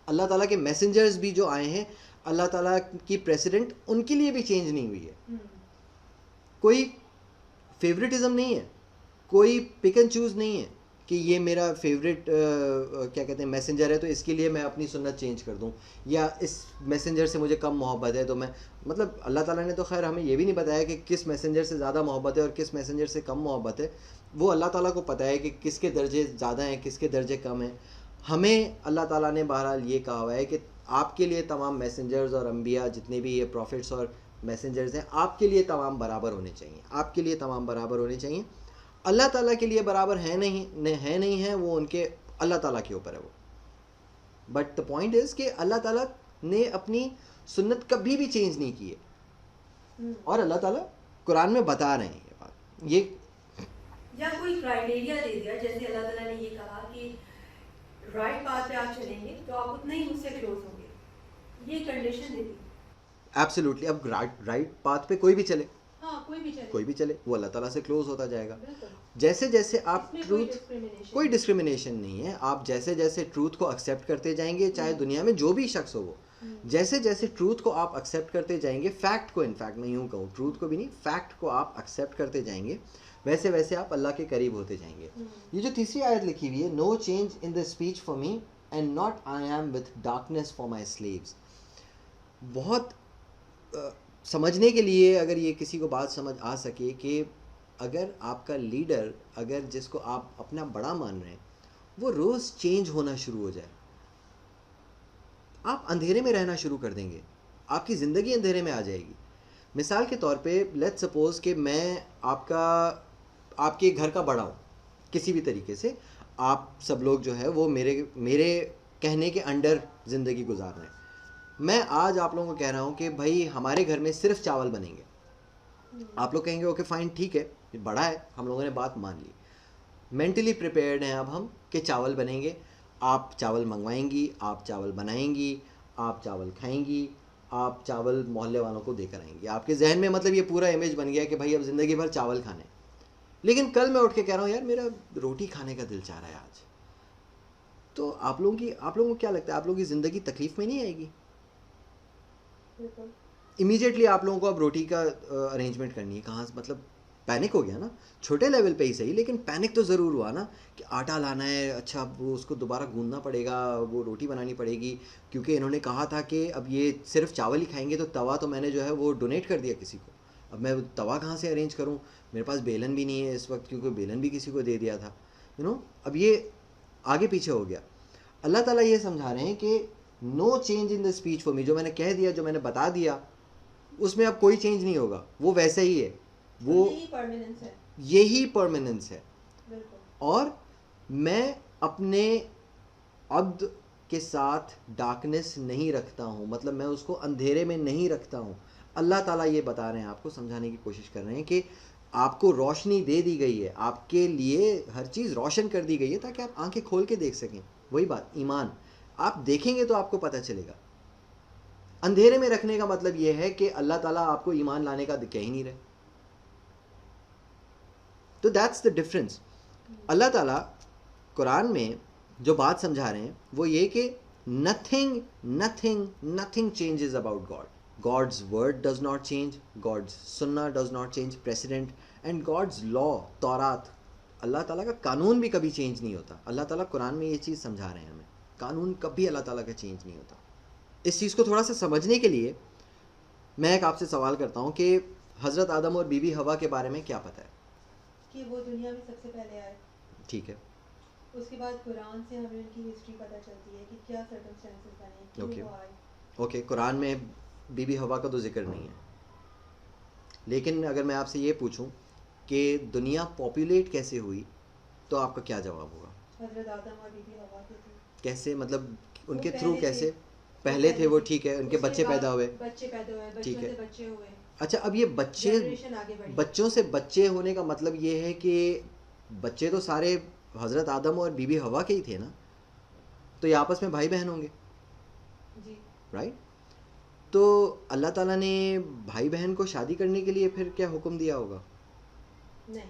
اللہ تعالیٰ کے میسنجرز بھی جو آئے ہیں، اللہ تعالیٰ کی پریسیڈنٹ ان کے لیے بھی چینج نہیں ہوئی ہے. کوئی فیوریٹزم نہیں ہے، کوئی پک اینڈ چوز نہیں ہے کہ یہ میرا فیوریٹ کیا کہتے ہیں میسنجر ہے تو اس کے لیے میں اپنی سنت چینج کر دوں، یا اس میسنجر سے مجھے کم محبت ہے تو میں، مطلب اللہ تعالیٰ نے تو خیر ہمیں یہ بھی نہیں بتایا کہ کس میسنجر سے زیادہ محبت ہے اور کس میسنجر سے کم محبت ہے. وہ اللہ تعالیٰ کو پتہ ہے کہ کس کے درجے زیادہ ہیں کس کے درجے کم ہیں. ہمیں اللہ تعالیٰ نے بہرحال یہ کہا ہوا ہے کہ آپ کے لیے تمام میسنجرز اور انبیاء جتنے بھی یہ پروفٹس اور میسنجرز ہیں آپ کے لیے تمام برابر ہونے چاہیے، آپ کے لیے تمام برابر ہونے چاہیے. اللہ تعالیٰ کے لیے برابر ہے نہیں ہے، وہ ان کے اللہ تعالیٰ کے اوپر ہے وہ. بٹ دا پوائنٹ از کہ اللہ تعالیٰ نے اپنی سنت کبھی بھی چینج نہیں کی ہے، اور اللہ تعالیٰ قرآن میں بتا رہے ہیں یہ بات. یہ یا کوئی کرائٹیریا دے دیا، جیسے اللہ تعالیٰ نے یہ کہا کہ رائٹ پاتھ پہ آپ چلیں گے تو آپ اتنا ہی مجھ سے کلوز ہوں گے، یہ کنڈیشن دے دی. ایبسلیوٹلی. اب رائٹ پاتھ پہ کوئی بھی چلے، کوئی بھی چلے وہ اللہ تعالیٰ سے کلوز ہوتا جائے گا. جیسے جیسے آپ ٹروتھ، کوئی ڈسکریمنیشن نہیں ہے، آپ جیسے جیسے ٹروتھ کو ایکسیپٹ کرتے جائیں گے، چاہے دنیا میں جو بھی شخص ہو وہ، جیسے جیسے ٹروتھ کو آپ ایکسیپٹ کرتے جائیں گے، فیکٹ کو، انفیکٹ میں یوں کہوں ٹروتھ کو بھی نہیں، فیکٹ کو آپ ایکسیپٹ کرتے جائیں گے، ویسے ویسے آپ اللہ کے قریب ہوتے جائیں گے. یہ جو تیسری آیت لکھی ہوئی ہے، no change in the speech for me and not I am with darkness for my slaves. بہت سمجھنے کے لیے اگر یہ کسی کو بات سمجھ آ سکے کہ اگر آپ کا لیڈر، اگر جس کو آپ اپنا بڑا مان رہے ہیں، وہ روز چینج ہونا شروع ہو جائے، آپ اندھیرے میں رہنا شروع کر دیں گے، آپ کی زندگی اندھیرے میں آ جائے گی. مثال کے طور پہ لیٹ سپوز کہ میں آپ کے گھر کا بڑا ہوں، کسی بھی طریقے سے آپ سب لوگ جو ہے وہ میرے کہنے کے انڈر زندگی گزار رہے ہیں. میں آج آپ لوگوں کو کہہ رہا ہوں کہ بھائی ہمارے گھر میں صرف چاول بنیں گے. آپ لوگ کہیں گے اوکے فائن، ٹھیک ہے، بڑا ہے، ہم لوگوں نے بات مان لی. مینٹلی پریپیئرڈ ہیں اب ہم کہ چاول بنیں گے، آپ چاول منگوائیں گی، آپ چاول بنائیں گی، آپ چاول کھائیں گی, آپ چاول محلے والوں کو دے کر آئیں گی. آپ کے ذہن میں مطلب یہ پورا امیج بن گیا کہ بھائی اب زندگی بھر چاول کھانے. لیکن کل میں اٹھ کے کہہ رہا ہوں یار میرا روٹی کھانے کا دل چاہ رہا ہے آج, تو آپ لوگوں کو کیا لگتا ہے آپ لوگوں کی زندگی تکلیف میں نہیں آئے گی؟ امیجیٹلی آپ لوگوں کو اب روٹی کا ارینجمنٹ کرنی ہے. کہاں مطلب پینک ہو گیا نا, چھوٹے لیول پہ ہی صحیح, لیکن پینک تو ضرور ہوا نا کہ آٹا لانا ہے, اچھا وہ اس کو دوبارہ گوندنا پڑے گا, وہ روٹی بنانی پڑے گی, کیونکہ انہوں نے کہا تھا کہ اب یہ صرف چاول ہی کھائیں گے. تو توا تو میں نے جو ہے وہ ڈونیٹ کر دیا کسی کو, اب میں توا کہاں سے ارینج کروں, میرے پاس بیلن بھی نہیں ہے اس وقت کیونکہ بیلن بھی کسی کو دے دیا تھا. اب یہ آگے پیچھے ہو گیا. اللہ تعالیٰ یہ سمجھا رہے ہیں کہ no change in the speech for me, جو میں نے کہہ دیا, جو میں نے بتا دیا, اس میں اب کوئی چینج نہیں ہوگا, وہ ویسے ہی ہے, وہ یہی پرماننس ہے. اور میں اپنے عبد کے ساتھ ڈارکنیس نہیں رکھتا ہوں, مطلب میں اس کو اندھیرے میں نہیں رکھتا ہوں. اللہ تعالیٰ یہ بتا رہے ہیں, آپ کو سمجھانے کی کوشش کر رہے ہیں کہ آپ کو روشنی دے دی گئی ہے, آپ کے لیے ہر چیز روشن کر دی گئی ہے تاکہ آپ آنکھیں کھول کے دیکھ سکیں. وہی بات, ایمان آپ دیکھیں گے تو آپ کو پتہ چلے گا. اندھیرے میں رکھنے کا مطلب یہ ہے کہ اللہ تعالیٰ آپ کو ایمان لانے کا کہہ ہی نہیں رہے. تو دیٹس دا ڈفرینس. اللہ تعالیٰ قرآن میں جو بات سمجھا رہے ہیں وہ یہ کہ nothing changes about God. God's word does not change, God's sunnah does not change, precedent, and God's law, تورات, اللہ تعالیٰ کا قانون بھی کبھی چینج نہیں ہوتا. اللہ تعالیٰ قرآن میں یہ چیز سمجھا رہے ہیں ہمیں, قانون کبھی اللہ تعالیٰ کا چینج نہیں ہوتا. اس چیز کو تھوڑا سا سمجھنے کے لیے میں ایک آپ سے سوال کرتا ہوں کہ حضرت آدم اور بی بی حوا کے بارے میں کیا پتہ ہے؟ کہ وہ دنیا میں سب سے پہلے آئے. ٹھیک ہے. اس کے بعد قرآن سے ہمیں ان کی ہسٹری پتہ چلتی ہے کہ کیا سرکمسٹانسز بنے, کیوں وہ آئے. اوکے, قرآن میں بی بی حوا کا تو ذکر نہیں ہے, لیکن اگر میں آپ سے یہ پوچھوں کہ دنیا پاپولیٹ کیسے ہوئی تو آپ کا کیا جواب ہوگا؟ حضرت آدم اور بی بی حوا کے تھے. کیسے, مطلب ان کے تھرو کیسے؟ پہلے تھے وہ, ٹھیک ہے, ان کے بچے پیدا ہوئے, ٹھیک ہے, بچے ہوئے. اچھا, اب یہ بچوں سے بچے ہونے کا مطلب یہ ہے کہ بچے تو سارے حضرت آدم اور بی بی حوا کے ہی تھے نا, تو یہ آپس میں بھائی بہن ہوں گے, رائٹ؟ تو اللہ تعالیٰ نے بھائی بہن کو شادی کرنے کے لیے پھر کیا حکم دیا ہوگا؟ نہیں,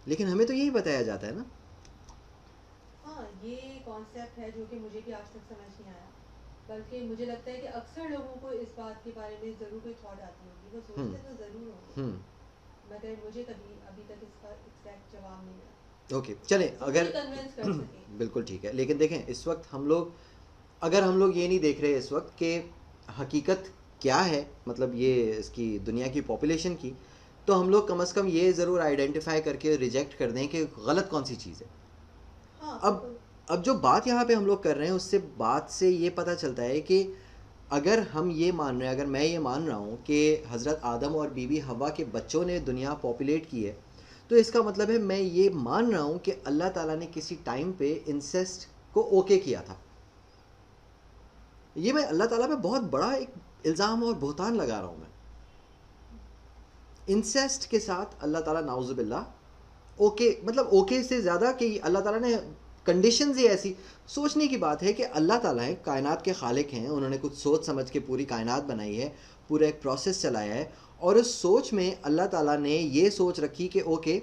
لیکن ہمیں تو یہی بتایا جاتا ہے نا. ہاں, یہ کانسیپٹ ہے جو کہ مجھے بھی آج تک سمجھ نہیں آیا, بلکہ مجھے لگتا ہے کہ اکثر لوگوں کو اس بات کے بارے میں ضرور کوئی تھاٹ آتی ہوگی, وہ سوچتے تو ضرور ہوں گے, مگر مجھے کبھی ابھی تک اس کا ایگزیکٹ جواب نہیں ملا. اوکے, چلیں, اگر بالکل ٹھیک ہے, لیکن دیکھیں اس وقت ہم لوگ یہ نہیں دیکھ رہے اس وقت کہ حقیقت کیا ہے, مطلب یہ اس کی دنیا کی پاپولیشن کی, تو ہم لوگ کم از کم یہ ضرور آئیڈینٹیفائی کر کے ریجیکٹ کر دیں کہ غلط کون سی چیز ہے. اب جو بات یہاں پہ ہم لوگ کر رہے ہیں اس سے بات سے یہ پتہ چلتا ہے کہ اگر ہم یہ مان رہے ہیں, اگر میں یہ مان رہا ہوں کہ حضرت آدم اور بی بی حوا کے بچوں نے دنیا پاپولیٹ کی ہے, تو اس کا مطلب ہے میں یہ مان رہا ہوں کہ اللہ تعالیٰ نے کسی ٹائم پہ انسیسٹ کو اوکے کیا تھا. یہ میں اللہ تعالیٰ پہ بہت بڑا ایک الزام اور بہتان لگا رہا ہوں. میں انسیسٹ کے ساتھ اللہ تعالیٰ نعوذ باللہ اوکے, مطلب اوکے سے زیادہ کہ اللہ تعالیٰ نے کنڈیشنز ہی ایسی. سوچنے کی بات ہے کہ اللہ تعالیٰ ہیں, کائنات کے خالق ہیں, انہوں نے کچھ سوچ سمجھ کے پوری کائنات بنائی ہے, پورا ایک پروسیس چلایا ہے, اور اس سوچ میں اللہ تعالیٰ نے یہ سوچ رکھی کہ اوکے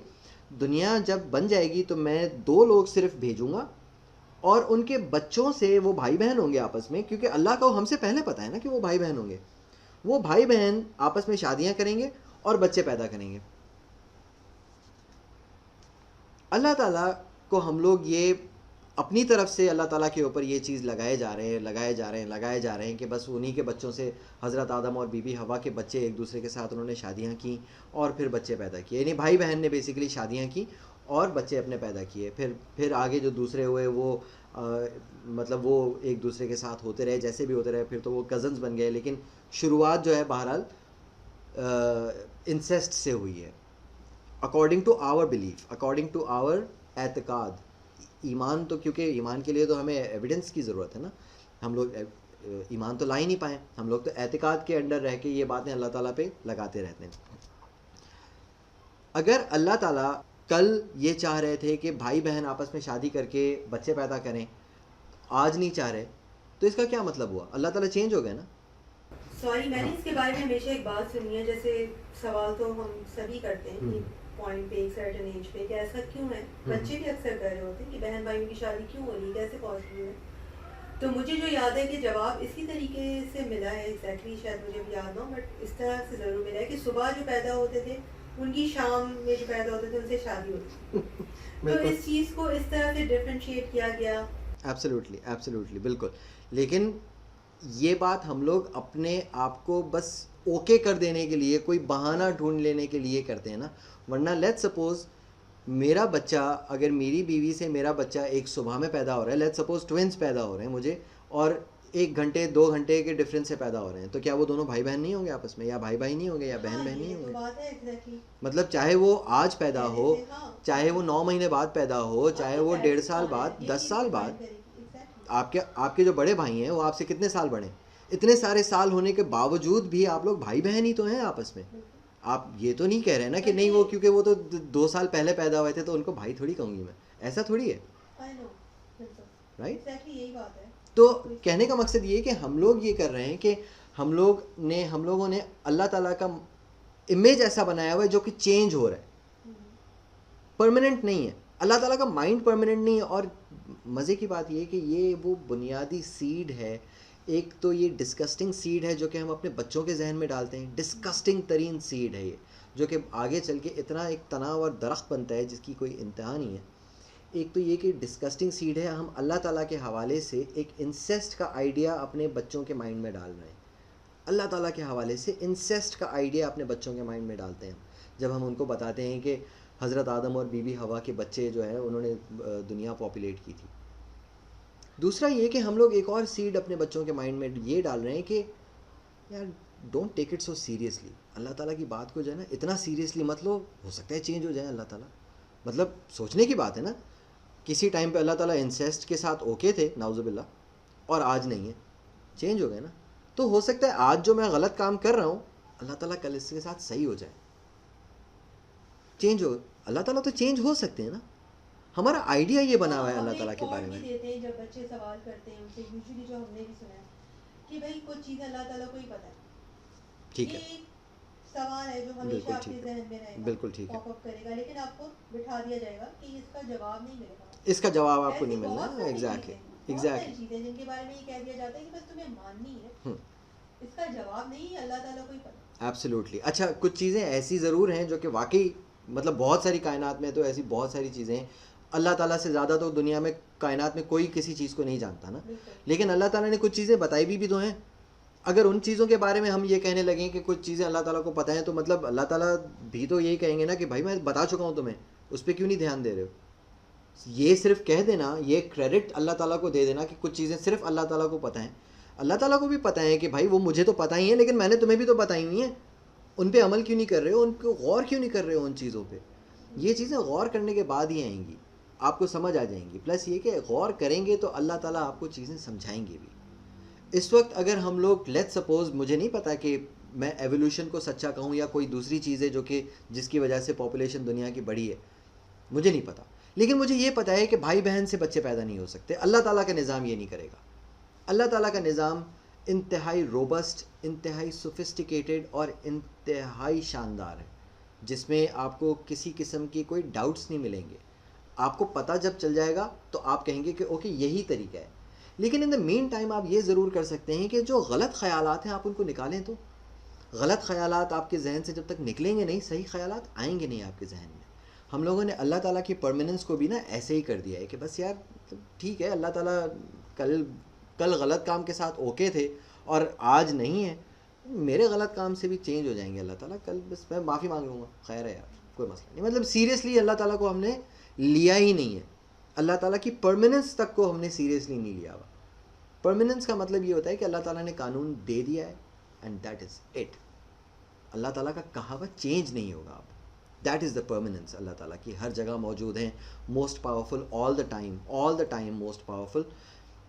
دنیا جب بن جائے گی تو میں 2 لوگ صرف بھیجوں گا, اور ان کے بچوں سے وہ بھائی بہن ہوں گے آپس میں, کیونکہ اللہ کو ہم سے پہلے پتہ ہے نا کہ وہ بھائی بہن ہوں گے. وہ بھائی بہن آپس میں شادیاں کریں گے اور بچے پیدا کریں گے. اللہ تعالیٰ کو ہم لوگ یہ اپنی طرف سے اللہ تعالیٰ کے اوپر یہ چیز لگائے جا رہے ہیں کہ بس انہی کے بچوں سے حضرت آدم اور بی بی حوا کے بچے ایک دوسرے کے ساتھ انہوں نے شادیاں کی اور پھر بچے پیدا کیے, یعنی بھائی بہن نے بیسیکلی شادیاں کی اور بچے اپنے پیدا کیے. پھر آگے جو دوسرے ہوئے وہ مطلب وہ ایک دوسرے کے ساتھ ہوتے رہے, جیسے بھی ہوتے رہے, پھر تو وہ کزنز بن گئے, لیکن شروعات جو ہے بہرحال انسیسٹ سے ہوئی ہے, according to our belief, according to our اعتقاد. ایمان تو, کیونکہ ایمان کے لیے تو ہمیں ایویڈنس کی ضرورت ہے نا, ہم لوگ ایمان تو لا ہی نہیں پائیں, ہم لوگ تو اعتقاد کے انڈر رہ کے یہ باتیں اللہ تعالیٰ پہ لگاتے رہتے ہیں. اگر اللہ تعالیٰ کل یہ چاہ رہے تھے کہ بھائی بہن آپس میں شادی کر کے بچے پیدا کریں, آج نہیں چاہ رہے, تو اس کا کیا مطلب ہوا؟ اللہ تعالیٰ چینج ہو گئے نا. سوری میں نے اس کے بارے میں ہمیشہ ایک بات سنی ہے، جیسے سوال تو ہم سبھی کرتے ہیں کہ پوائنٹ پہ ایک سرٹن ایج پہ کہ ایسا کیوں ہے، بچے بھی اکثر کر رہے ہوتے ہیں کہ بہن بھائیوں کی شادی کیوں ہو رہی ہے، کیسے پاسبل ہے. تو مجھے جو یاد ہے کہ جواب اسی طریقے سے ملا ہے، ایگزیکٹلی شاید مجھے بھی یاد نہ ہو بٹ اس طرح سے ضرور ملا ہے کہ صبح جو پیدا ہوتے تھے ان کی شام میں جو پیدا ہوتے تھے ان سے شادی ہوتی تھی. تو اس چیز کو اس طرح سے ڈفرینشیٹ کیا گیا. ایبسلیوٹلی ایبسلیوٹلی بالکل. لیکن یہ بات ہم لوگ اپنے آپ کو بس اوکے کر دینے کے لیے کوئی بہانہ ڈھونڈ لینے کے لیے کرتے ہیں نا. ورنہ لیٹ سپوز میرا بچہ، اگر میری بیوی سے میرا بچہ ایک صبح میں پیدا ہو رہا ہے، لیٹ سپوز ٹوینس پیدا ہو رہے ہیں مجھے، اور 1 گھنٹے 2 گھنٹے کے ڈفرینس سے پیدا ہو رہے ہیں، تو کیا وہ دونوں بھائی بہن نہیں ہوں گے آپس میں، یا بھائی بھائی نہیں ہوں گے، یا بہن بہن نہیں ہوں گے؟ مطلب چاہے وہ آج پیدا ہو، چاہے وہ 9 مہینے بعد پیدا ہو، چاہے وہ 1.5 سال بعد، 10 سال بعد. آپ کے جو بڑے بھائی ہیں وہ آپ سے کتنے سال بڑے ہیں؟ اتنے سارے سال ہونے کے باوجود بھی آپ لوگ بھائی بہن ہی تو ہیں آپس میں. آپ یہ تو نہیں کہہ رہے نا کہ نہیں وہ کیونکہ وہ تو 2 سال پہلے پیدا ہوئے تھے تو ان کو بھائی تھوڑی کہوں گی میں. ایسا تھوڑی ہے، رائٹ؟ تو کہنے کا مقصد یہ ہے کہ ہم لوگ یہ کر رہے ہیں کہ ہم لوگوں نے اللہ تعالیٰ کا امیج ایسا بنایا ہوا ہے جو کہ چینج ہو رہا ہے، پرماننٹ نہیں ہے. اللہ تعالیٰ کا مائنڈ پرماننٹ نہیں ہے. اور مزے کی بات یہ ہے کہ یہ وہ بنیادی سیڈ ہے. ایک تو یہ ڈسکسٹنگ سیڈ ہے جو کہ ہم اپنے بچوں کے ذہن میں ڈالتے ہیں، ڈسکسٹنگ ترین سیڈ ہے یہ، جو کہ آگے چل کے اتنا ایک تناؤ اور درخت بنتا ہے جس کی کوئی انتہا نہیں ہے. ایک تو یہ کہ ڈسکسٹنگ سیڈ ہے، ہم اللہ تعالیٰ کے حوالے سے ایک انسیسٹ کا آئیڈیا اپنے بچوں کے مائنڈ میں ڈال رہے ہیں. اللہ تعالیٰ کے حوالے سے انسیسٹ کا آئیڈیا اپنے بچوں کے مائنڈ میں ڈالتے ہیں جب ہم ان کو بتاتے ہیں کہ حضرت آدم اور بی بی حوا کے بچے جو ہیں انہوں نے دنیا پاپولیٹ کی تھی. دوسرا یہ کہ ہم لوگ ایک اور سیڈ اپنے بچوں کے مائنڈ میں یہ ڈال رہے ہیں کہ یار don't take it so seriously. اللہ تعالیٰ کی بات کو جو ہے نا اتنا سیریسلی مت لو، ہو سکتا ہے چینج ہو جائے اللہ تعالیٰ. مطلب سوچنے کی بات ہے نا، کسی ٹائم پہ اللہ تعالیٰ انسیسٹ کے ساتھ اوکے تھے نعوذ باللہ، اور آج نہیں ہے، چینج ہو گئے نا. تو ہو سکتا ہے آج جو میں غلط کام کر رہا ہوں اللہ تعالیٰ کل اس کے ساتھ صحیح ہو جائے، چینج ہو. اللہ تعالیٰ تو چینج ہو سکتے ہیں نا. ہمارا آئیڈیا یہ بنا ہوا ہے اللہ تعالیٰ کے بارے میں. جب بچے سوال کرتے ہیں ان سے یوزلی جو ہم نے بھی سنا ہے کہ بھائی کچھ چیزیں اللہ تعالیٰ کو ہی پتہ ہے. ٹھیک ہے، سوال ہے جو ہمیشہ آپ کے ذہن میں رہے گا، بالکل ٹھیک ہے، پاپ اپ کرے گا، لیکن آپ کو بٹھا دیا جائے گا کہ اس کا جواب نہیں ملے گا. اس کا جواب آپ کو نہیں ملنا. ایگزیکٹلی چیزیں جن کے بارے میں یہ کہہ دیا جاتا ہے کہ بس تمہیں ماننی ہے، اس کا جواب نہیں ہے، اللہ تعالیٰ کو ہی پتہ. ایبسلیوٹلی. اچھا کچھ چیزیں ایسی ضرور ہیں جو کہ واقعی مطلب بہت ساری کائنات میں تو ایسی بہت ساری چیزیں ہیں، اللہ تعالیٰ سے زیادہ تو دنیا میں کائنات میں کوئی کسی چیز کو نہیں جانتا نا. لیکن اللہ تعالیٰ نے کچھ چیزیں بتائی بھی تو ہیں. اگر ان چیزوں کے بارے میں ہم یہ کہنے لگیں کہ کچھ چیزیں اللہ تعالیٰ کو پتہ ہیں تو مطلب اللہ تعالیٰ بھی تو یہی کہیں گے نا کہ بھائی میں بتا چکا ہوں تمہیں، اس پہ کیوں نہیں دھیان دے رہے ہو. یہ صرف کہہ دینا، یہ کریڈٹ اللہ تعالیٰ کو دے دینا کہ کچھ چیزیں صرف اللہ تعالیٰ کو پتہ ہیں. اللہ تعالیٰ کو بھی پتہ ہے کہ بھائی وہ مجھے تو پتہ ہی ہے لیکن میں نے تمہیں بھی تو بتائی ہوئی ہیں، ان پہ عمل کیوں نہیں کر رہے ہو، ان کو غور کیوں نہیں کر رہے ہو ان چیزوں پہ. یہ چیزیں غور کرنے کے بعد ہی آئیں گی، آپ کو سمجھ آ جائیں گی. پلس یہ کہ غور کریں گے تو اللہ تعالیٰ آپ کو چیزیں سمجھائیں گے بھی. اس وقت اگر ہم لوگ لیٹ سپوز، مجھے نہیں پتا کہ میں ایولیوشن کو سچا کہوں یا کوئی دوسری چیز ہے جو کہ جس کی وجہ سے پاپولیشن دنیا کی بڑھی ہے، مجھے نہیں پتا، لیکن مجھے یہ پتا ہے کہ بھائی بہن سے بچے پیدا نہیں ہو سکتے. اللہ تعالیٰ کا نظام یہ نہیں کرے گا. اللہ تعالیٰ کا نظام انتہائی روبسٹ، انتہائی سوفسٹیکیٹڈ اور انتہائی شاندار ہے، جس میں آپ کو کسی قسم کی کوئی ڈاؤٹس نہیں ملیں گے. آپ کو پتہ جب چل جائے گا تو آپ کہیں گے کہ اوکے یہی طریقہ ہے. لیکن ان دا مین ٹائم آپ یہ ضرور کر سکتے ہیں کہ جو غلط خیالات ہیں آپ ان کو نکالیں. تو غلط خیالات آپ کے ذہن سے جب تک نکلیں گے نہیں، صحیح خیالات آئیں گے نہیں آپ کے ذہن میں. ہم لوگوں نے اللہ تعالیٰ کی پرماننس کو بھی نا ایسے ہی کر دیا ہے کہ بس یار ٹھیک ہے، اللہ تعالیٰ کل غلط کام کے ساتھ اوکے تھے اور آج نہیں ہے، میرے غلط کام سے بھی چینج ہو جائیں گے اللہ تعالیٰ کل، بس میں معافی مانگ لوں گا، خیر ہے یار کوئی مسئلہ نہیں. مطلب سیریسلی اللہ تعالیٰ کو ہم نے لیا ہی نہیں ہے. اللہ تعالیٰ کی پرماننس تک کو ہم نے سیریسلی نہیں لیا ہوا. پرماننس کا مطلب یہ ہوتا ہے کہ اللہ تعالیٰ نے قانون دے دیا ہے اینڈ دیٹ از اٹ. اللہ تعالیٰ کا کہا ہوا چینج نہیں ہوگا اب. That is the permanence. اللہ تعالیٰ کی ہر جگہ موجود ہیں، most powerful all the time most powerful.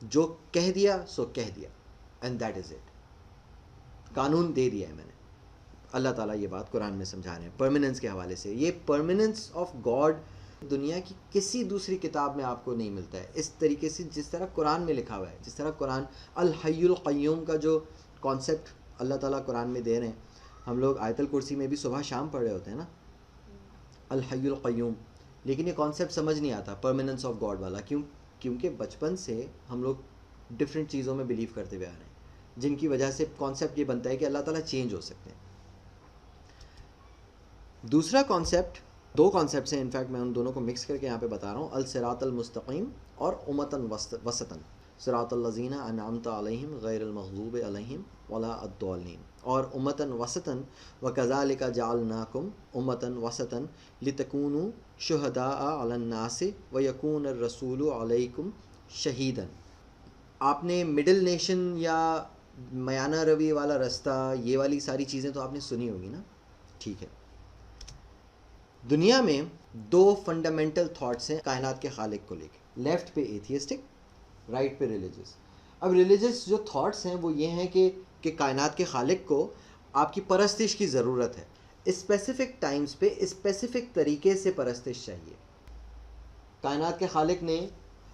جو کہہ دیا سو کہہ دیا اینڈ دیٹ از اٹ. قانون دے دیا ہے میں نے. اللہ تعالیٰ یہ بات قرآن میں سمجھا رہے ہیں پرماننس کے حوالے سے. یہ پرماننس آف گاڈ دنیا کی کسی دوسری کتاب میں آپ کو نہیں ملتا ہے اس طریقے سے جس طرح قرآن میں لکھا ہوا ہے. جس طرح قرآن الحی القیوم کا جو کانسیپٹ اللہ تعالیٰ قرآن میں دے رہے ہیں, ہم لوگ آیت الکرسی میں بھی صبح شام پڑھ رہے ہوتے ہیں نا, الحی القیوم, لیکن یہ کانسیپٹ سمجھ نہیں آتا پرماننس آف گاڈ والا. کیونکہ بچپن سے ہم لوگ ڈفرینٹ چیزوں میں بلیو کرتے ہوئے آ رہے ہیں, جن کی وجہ سے کانسیپٹ یہ بنتا ہے کہ اللہ تعالیٰ چینج ہو سکتے ہیں. دوسرا کانسیپٹ, دو کانسیپٹس ہیں انفیکٹ, میں ان دونوں کو مکس کر کے یہاں پہ بتا رہا ہوں, الصراط المستقیم اور امتاً وسطاً, صراط الذین انعمت علیہم غیر المغضوب علیہم ولا الضالین, اور امتاً وسطاً وکذالک جعلناکم امتاً وسطاً لتکونوا شہداء علی الناس ویکون الرسول علیکم شہیدا. آپ نے مڈل نیشن یا میانہ روی والا رستہ, یہ والی ساری چیزیں تو آپ نے سنی ہوگی نا, ٹھیک ہے. دنیا میں دو فنڈامنٹل تھاٹس ہیں کائنات کے خالق کو لے کے, لیفٹ پہ ایتھیسٹک, رائٹ پہ ریلیجس. اب ریلیجس جو تھاٹس ہیں وہ یہ ہیں کہ کائنات کے خالق کو آپ کی پرستش کی ضرورت ہے, اسپیسیفک ٹائمز پہ اسپیسیفک طریقے سے پرستش چاہیے. کائنات کے خالق نے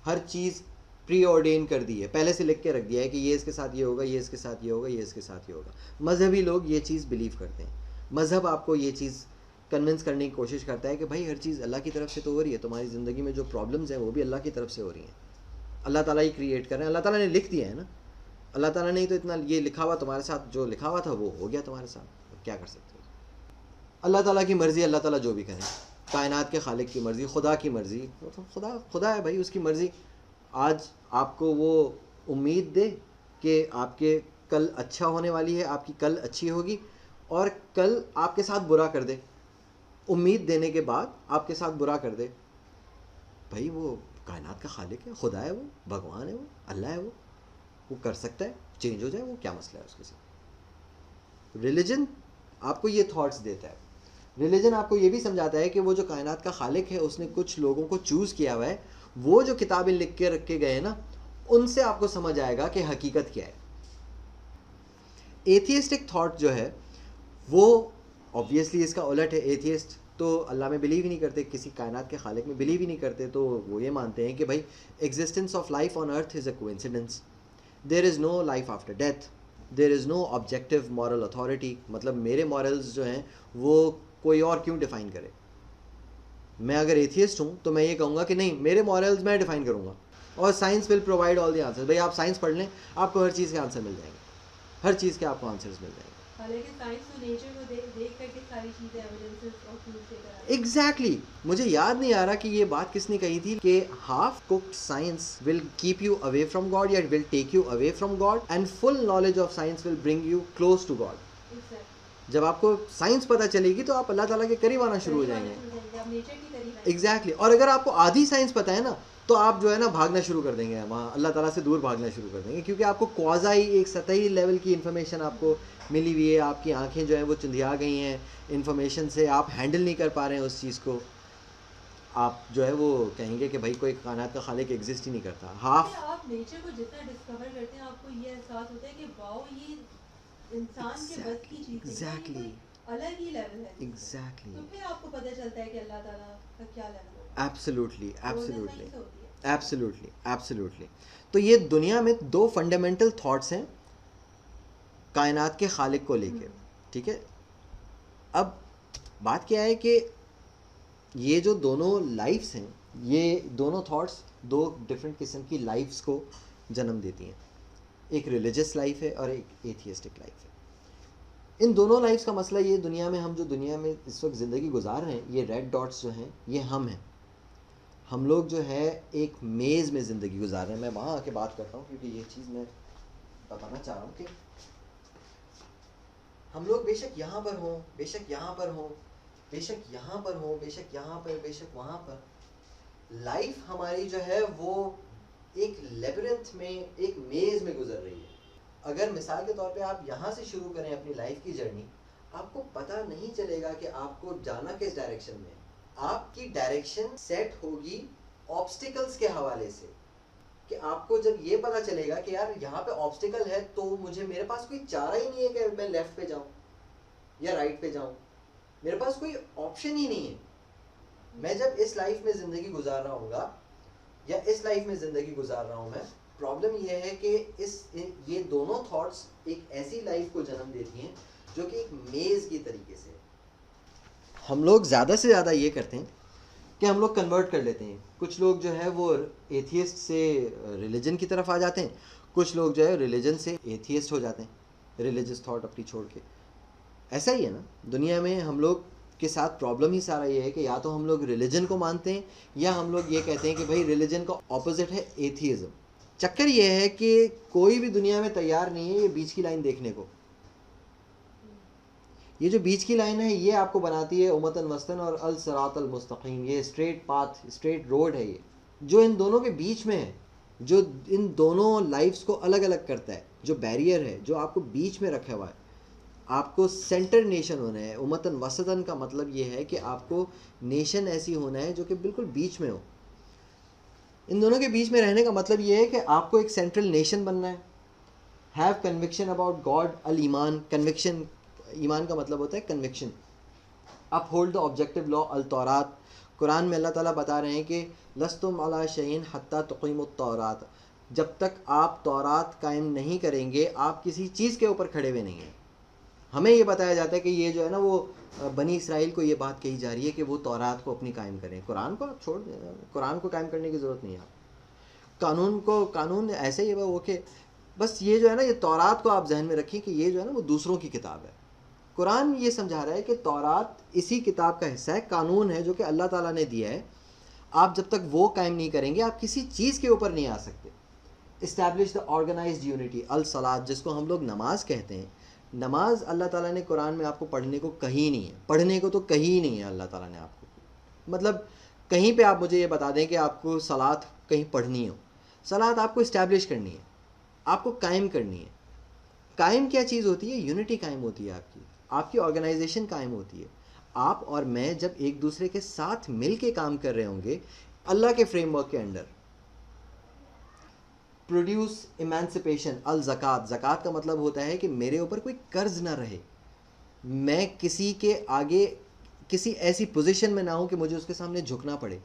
ہر چیز پری آرڈین کر دی ہے, پہلے سے لکھ کے رکھ دیا ہے کہ یہ اس کے ساتھ یہ ہوگا, یہ اس کے ساتھ یہ ہوگا, یہ اس کے ساتھ یہ ہوگا. مذہبی لوگ یہ چیز بلیو کرتے ہیں. مذہب آپ کو یہ چیز کنونس کرنے کی کوشش کرتا ہے کہ بھائی ہر چیز اللہ کی طرف سے تو ہو رہی ہے, تمہاری زندگی میں جو پرابلمز ہیں وہ بھی اللہ کی طرف سے ہو رہی ہیں, اللہ تعالیٰ ہی کریٹ کر رہے ہیں, اللہ تعالیٰ نے لکھ دیا ہے نا, اللہ تعالیٰ نے تو اتنا یہ لکھا ہوا تمہارے ساتھ, جو لکھا ہوا تھا وہ ہو گیا تمہارے ساتھ, کیا کر سکتے ہو. اللہ تعالیٰ کی مرضی, اللہ تعالیٰ جو بھی کریں, کائنات کے خالق کی مرضی, خدا کی مرضی, خدا ہے بھائی, اس کی مرضی. آج آپ کو وہ امید دے کہ آپ کے کل اچھا ہونے والی ہے, آپ کی کل اچھی ہوگی, اور کل آپ کے ساتھ برا کر دے, امید دینے کے بعد آپ کے ساتھ برا کر دے. بھائی وہ کائنات کا خالق ہے, خدا ہے, وہ بھگوان ہے, وہ اللہ ہے, وہ کر سکتا ہے, چینج ہو جائے, وہ کیا مسئلہ ہے اس کے ساتھ. ریلیجن آپ کو یہ تھاٹس دیتا ہے. ریلیجن آپ کو یہ بھی سمجھاتا ہے کہ وہ جو کائنات کا خالق ہے اس نے کچھ لوگوں کو چوز کیا ہوا ہے, وہ جو کتابیں لکھ کے رکھ کے گئے نا ان سے آپ کو سمجھ آئے گا کہ حقیقت کیا ہے. ایتھیسٹک تھاٹ جو ہے وہ آبویسلی اس کا الٹ ہے. ایتھیسٹ تو اللہ میں بلیو ہی نہیں کرتے, کسی کائنات کے خالق میں بلیو ہی نہیں کرتے, تو وہ یہ مانتے ہیں کہ بھائی existence of life on earth is a coincidence, there is no life after death, there is no objective moral authority. مطلب میرے مورلز جو ہیں وہ کوئی اور کیوں ڈیفائن کرے. میں اگر ایتھیسٹ ہوں تو میں یہ کہوں گا کہ نہیں, میرے مورلز میں ڈیفائن کروں گا, اور science will provide all the answer. بھائی آپ سائنس پڑھ لیں, آپ کو ہر چیز کے آنسر مل جائیں گے, ہر چیز کے آپ کو آنسرز مل جائیں گے. ایگزیکٹلی, مجھے یاد نہیں آ رہا کہ یہ بات کس نے کہی تھی کہ half cooked science will keep you away from God یا will take you away from God, and full knowledge of science will bring you close to God. جب آپ کو سائنس پتہ چلے گی تو آپ اللہ تعالیٰ کے قریب آنا شروع ہو جائیں گے. ایگزیکٹلی. اور اگر آپ کو آدھی سائنس پتہ ہے نا تو آپ جو ہے نا بھاگنا شروع کر دیں گے وہاں, اللہ تعالیٰ سے دور بھاگنا شروع کر دیں گے, کیونکہ آپ کو کوازائی ایک سطحی لیول کی انفارمیشن آپ کو ملی ہوئی ہے. آپ کی آنکھیں جو ہیں وہ چندھیا گئی ہیں انفارمیشن سے, آپ ہینڈل نہیں کر پا رہے ہیں اس چیز کو. آپ جو ہے وہ کہیں گے کہ بھائی کوئی کائنات کا خالق ایگزسٹ ہی نہیں کرتا. آپ نیچر کو جتنا ڈسکور کرتے ہیں آپ کو یہ احساس ہوتا ہے کہ واؤ یہ انسان کے بس کی چیز ہے, کوئی الگ ہی لیول ہے. ایگزیکٹلی. تو پھر آپ کو پتہ چلتا ہے کہ اللہ تعالیٰ کا کیا لیول ہے. Absolutely, absolutely, absolutely, absolutely. تو یہ دنیا میں دو فنڈامنٹل تھاٹس ہیں کائنات کے خالق کو لے کے, ٹھیک ہے. اب بات کیا ہے کہ یہ جو دونوں لائفز ہیں, یہ دونوں تھاٹس دو ڈفرینٹ قسم کی لائفز کو جنم دیتی ہیں. ایک ریلیجس لائف ہے اور ایک ایتھیسٹک لائف ہے. ان دونوں لائفز کا مسئلہ یہ, دنیا میں ہم جو دنیا میں اس وقت زندگی گزار رہے ہیں, یہ ریڈ ڈاٹس جو ہیں یہ ہم ہیں. ہم لوگ جو ہے ایک میز میں زندگی گزار رہے ہیں. میں وہاں آ کے بات کرتا ہوں کیونکہ یہ چیز میں بتانا چاہ رہا ہوں کہ ہم لوگ بے شک یہاں پر ہوں, بے شک یہاں پر ہوں, بے شک یہاں پر ہوں, بے شک یہاں پر, بے شک وہاں پر, لائف ہماری جو ہے وہ ایک لیبرنتھ میں, ایک میز میں گزر رہی ہے. اگر مثال کے طور پہ آپ یہاں سے شروع کریں اپنی لائف کی جرنی, آپ کو پتہ نہیں چلے گا کہ آپ کو جانا کس ڈائریکشن میں. آپ کی ڈائریکشن سیٹ ہوگی آبسٹیکلز کے حوالے سے, کہ آپ کو جب یہ پتہ چلے گا کہ یار یہاں پہ آبسٹیکل ہے تو مجھے, میرے پاس کوئی چارہ ہی نہیں ہے کہ میں لیفٹ پہ جاؤں یا رائٹ پہ جاؤں, میرے پاس کوئی آپشن ہی نہیں ہے. میں جب اس لائف میں زندگی گزار رہا ہوں گا یا اس لائف میں زندگی گزار رہا ہوں میں، پرابلم یہ ہے کہ یہ دونوں تھاٹس ایک ایسی لائف کو جنم دیتی ہیں جو کہ ایک میز کی طریقے سے. ہم لوگ زیادہ سے زیادہ یہ کرتے ہیں کہ ہم لوگ کنورٹ کر لیتے ہیں. کچھ لوگ جو ہے وہ ایتھیسٹ سے ریلیجن کی طرف آ جاتے ہیں، کچھ لوگ جو ہے ریلیجن سے ایتھیسٹ ہو جاتے ہیں، ریلیجس تھاٹ اپنی چھوڑ کے. ایسا ہی ہے نا دنیا میں، ہم لوگ کے ساتھ پرابلم ہی سارا یہ ہے کہ یا تو ہم لوگ ریلیجن کو مانتے ہیں یا ہم لوگ یہ کہتے ہیں کہ بھائی ریلیجن کا اپوزٹ ہے ایتھیزم. چکر یہ ہے کہ کوئی بھی دنیا میں تیار نہیں ہے یہ بیچ کی لائن دیکھنے کو. یہ جو بیچ کی لائن ہے یہ آپ کو بناتی ہے امتن وسطن اور الصراط المستقیم. یہ اسٹریٹ پاتھ، اسٹریٹ روڈ ہے یہ جو ان دونوں کے بیچ میں ہے، جو ان دونوں لائفز کو الگ الگ کرتا ہے، جو بیریئر ہے جو آپ کو بیچ میں رکھا ہوا ہے. آپ کو سینٹر نیشن ہونا ہے. امتن وسطن کا مطلب یہ ہے کہ آپ کو نیشن ایسی ہونا ہے جو کہ بالکل بیچ میں ہو. ان دونوں کے بیچ میں رہنے کا مطلب یہ ہے کہ آپ کو ایک سینٹرل نیشن بننا ہے. Have conviction about God. الایمان، کنوکشن، ایمان کا مطلب ہوتا ہے conviction. Uphold the objective لا التورات. قرآن میں اللہ تعالیٰ بتا رہے ہیں کہ لستم علی شیء حتی تقیموا التورات. جب تک آپ تورات قائم نہیں کریں گے آپ کسی چیز کے اوپر کھڑے ہوئے نہیں ہیں. ہمیں یہ بتایا جاتا ہے کہ یہ جو ہے نا وہ بنی اسرائیل کو یہ بات کہی جا رہی ہے کہ وہ تورات کو اپنی قائم کریں. قرآن کو آپ چھوڑ دیں، قرآن کو قائم کرنے کی ضرورت نہیں ہے. آپ قانون ایسے ہی ہے وہ کہ بس یہ جو ہے نا یہ تورات کو آپ ذہن میں رکھیں کہ یہ جو ہے نا وہ دوسروں کی کتاب ہے. قرآن یہ سمجھا رہا ہے کہ تورات اسی کتاب کا حصہ ہے، قانون ہے جو کہ اللہ تعالیٰ نے دیا ہے. آپ جب تک وہ قائم نہیں کریں گے آپ کسی چیز کے اوپر نہیں آ سکتے. Establish the organized unity. الصلاۃ، جس کو ہم لوگ نماز کہتے ہیں. نماز اللہ تعالیٰ نے قرآن میں آپ کو پڑھنے کو کہی نہیں ہے. پڑھنے کو تو کہی نہیں ہے اللہ تعالیٰ نے آپ کو. مطلب کہیں پہ آپ مجھے یہ بتا دیں کہ آپ کو صلاۃ کہیں پڑھنی ہو. صلاۃ آپ کو اسٹیبلش کرنی ہے، آپ کو قائم کرنی ہے. قائم کیا چیز ہوتی ہے؟ یونٹی قائم ہوتی ہے آپ کی آرگنائزیشن قائم ہوتی ہے. آپ اور میں جب ایک دوسرے کے ساتھ مل کے کام کر رہے ہوں گے اللہ کے فریم ورک کے انڈر. پروڈیوس ایمانسپیشن. الزکات. زکوٰۃ کا مطلب ہوتا ہے کہ میرے اوپر کوئی قرض نہ رہے، میں کسی کے آگے کسی ایسی پوزیشن میں نہ ہوں کہ مجھے اس کے سامنے جھکنا پڑے.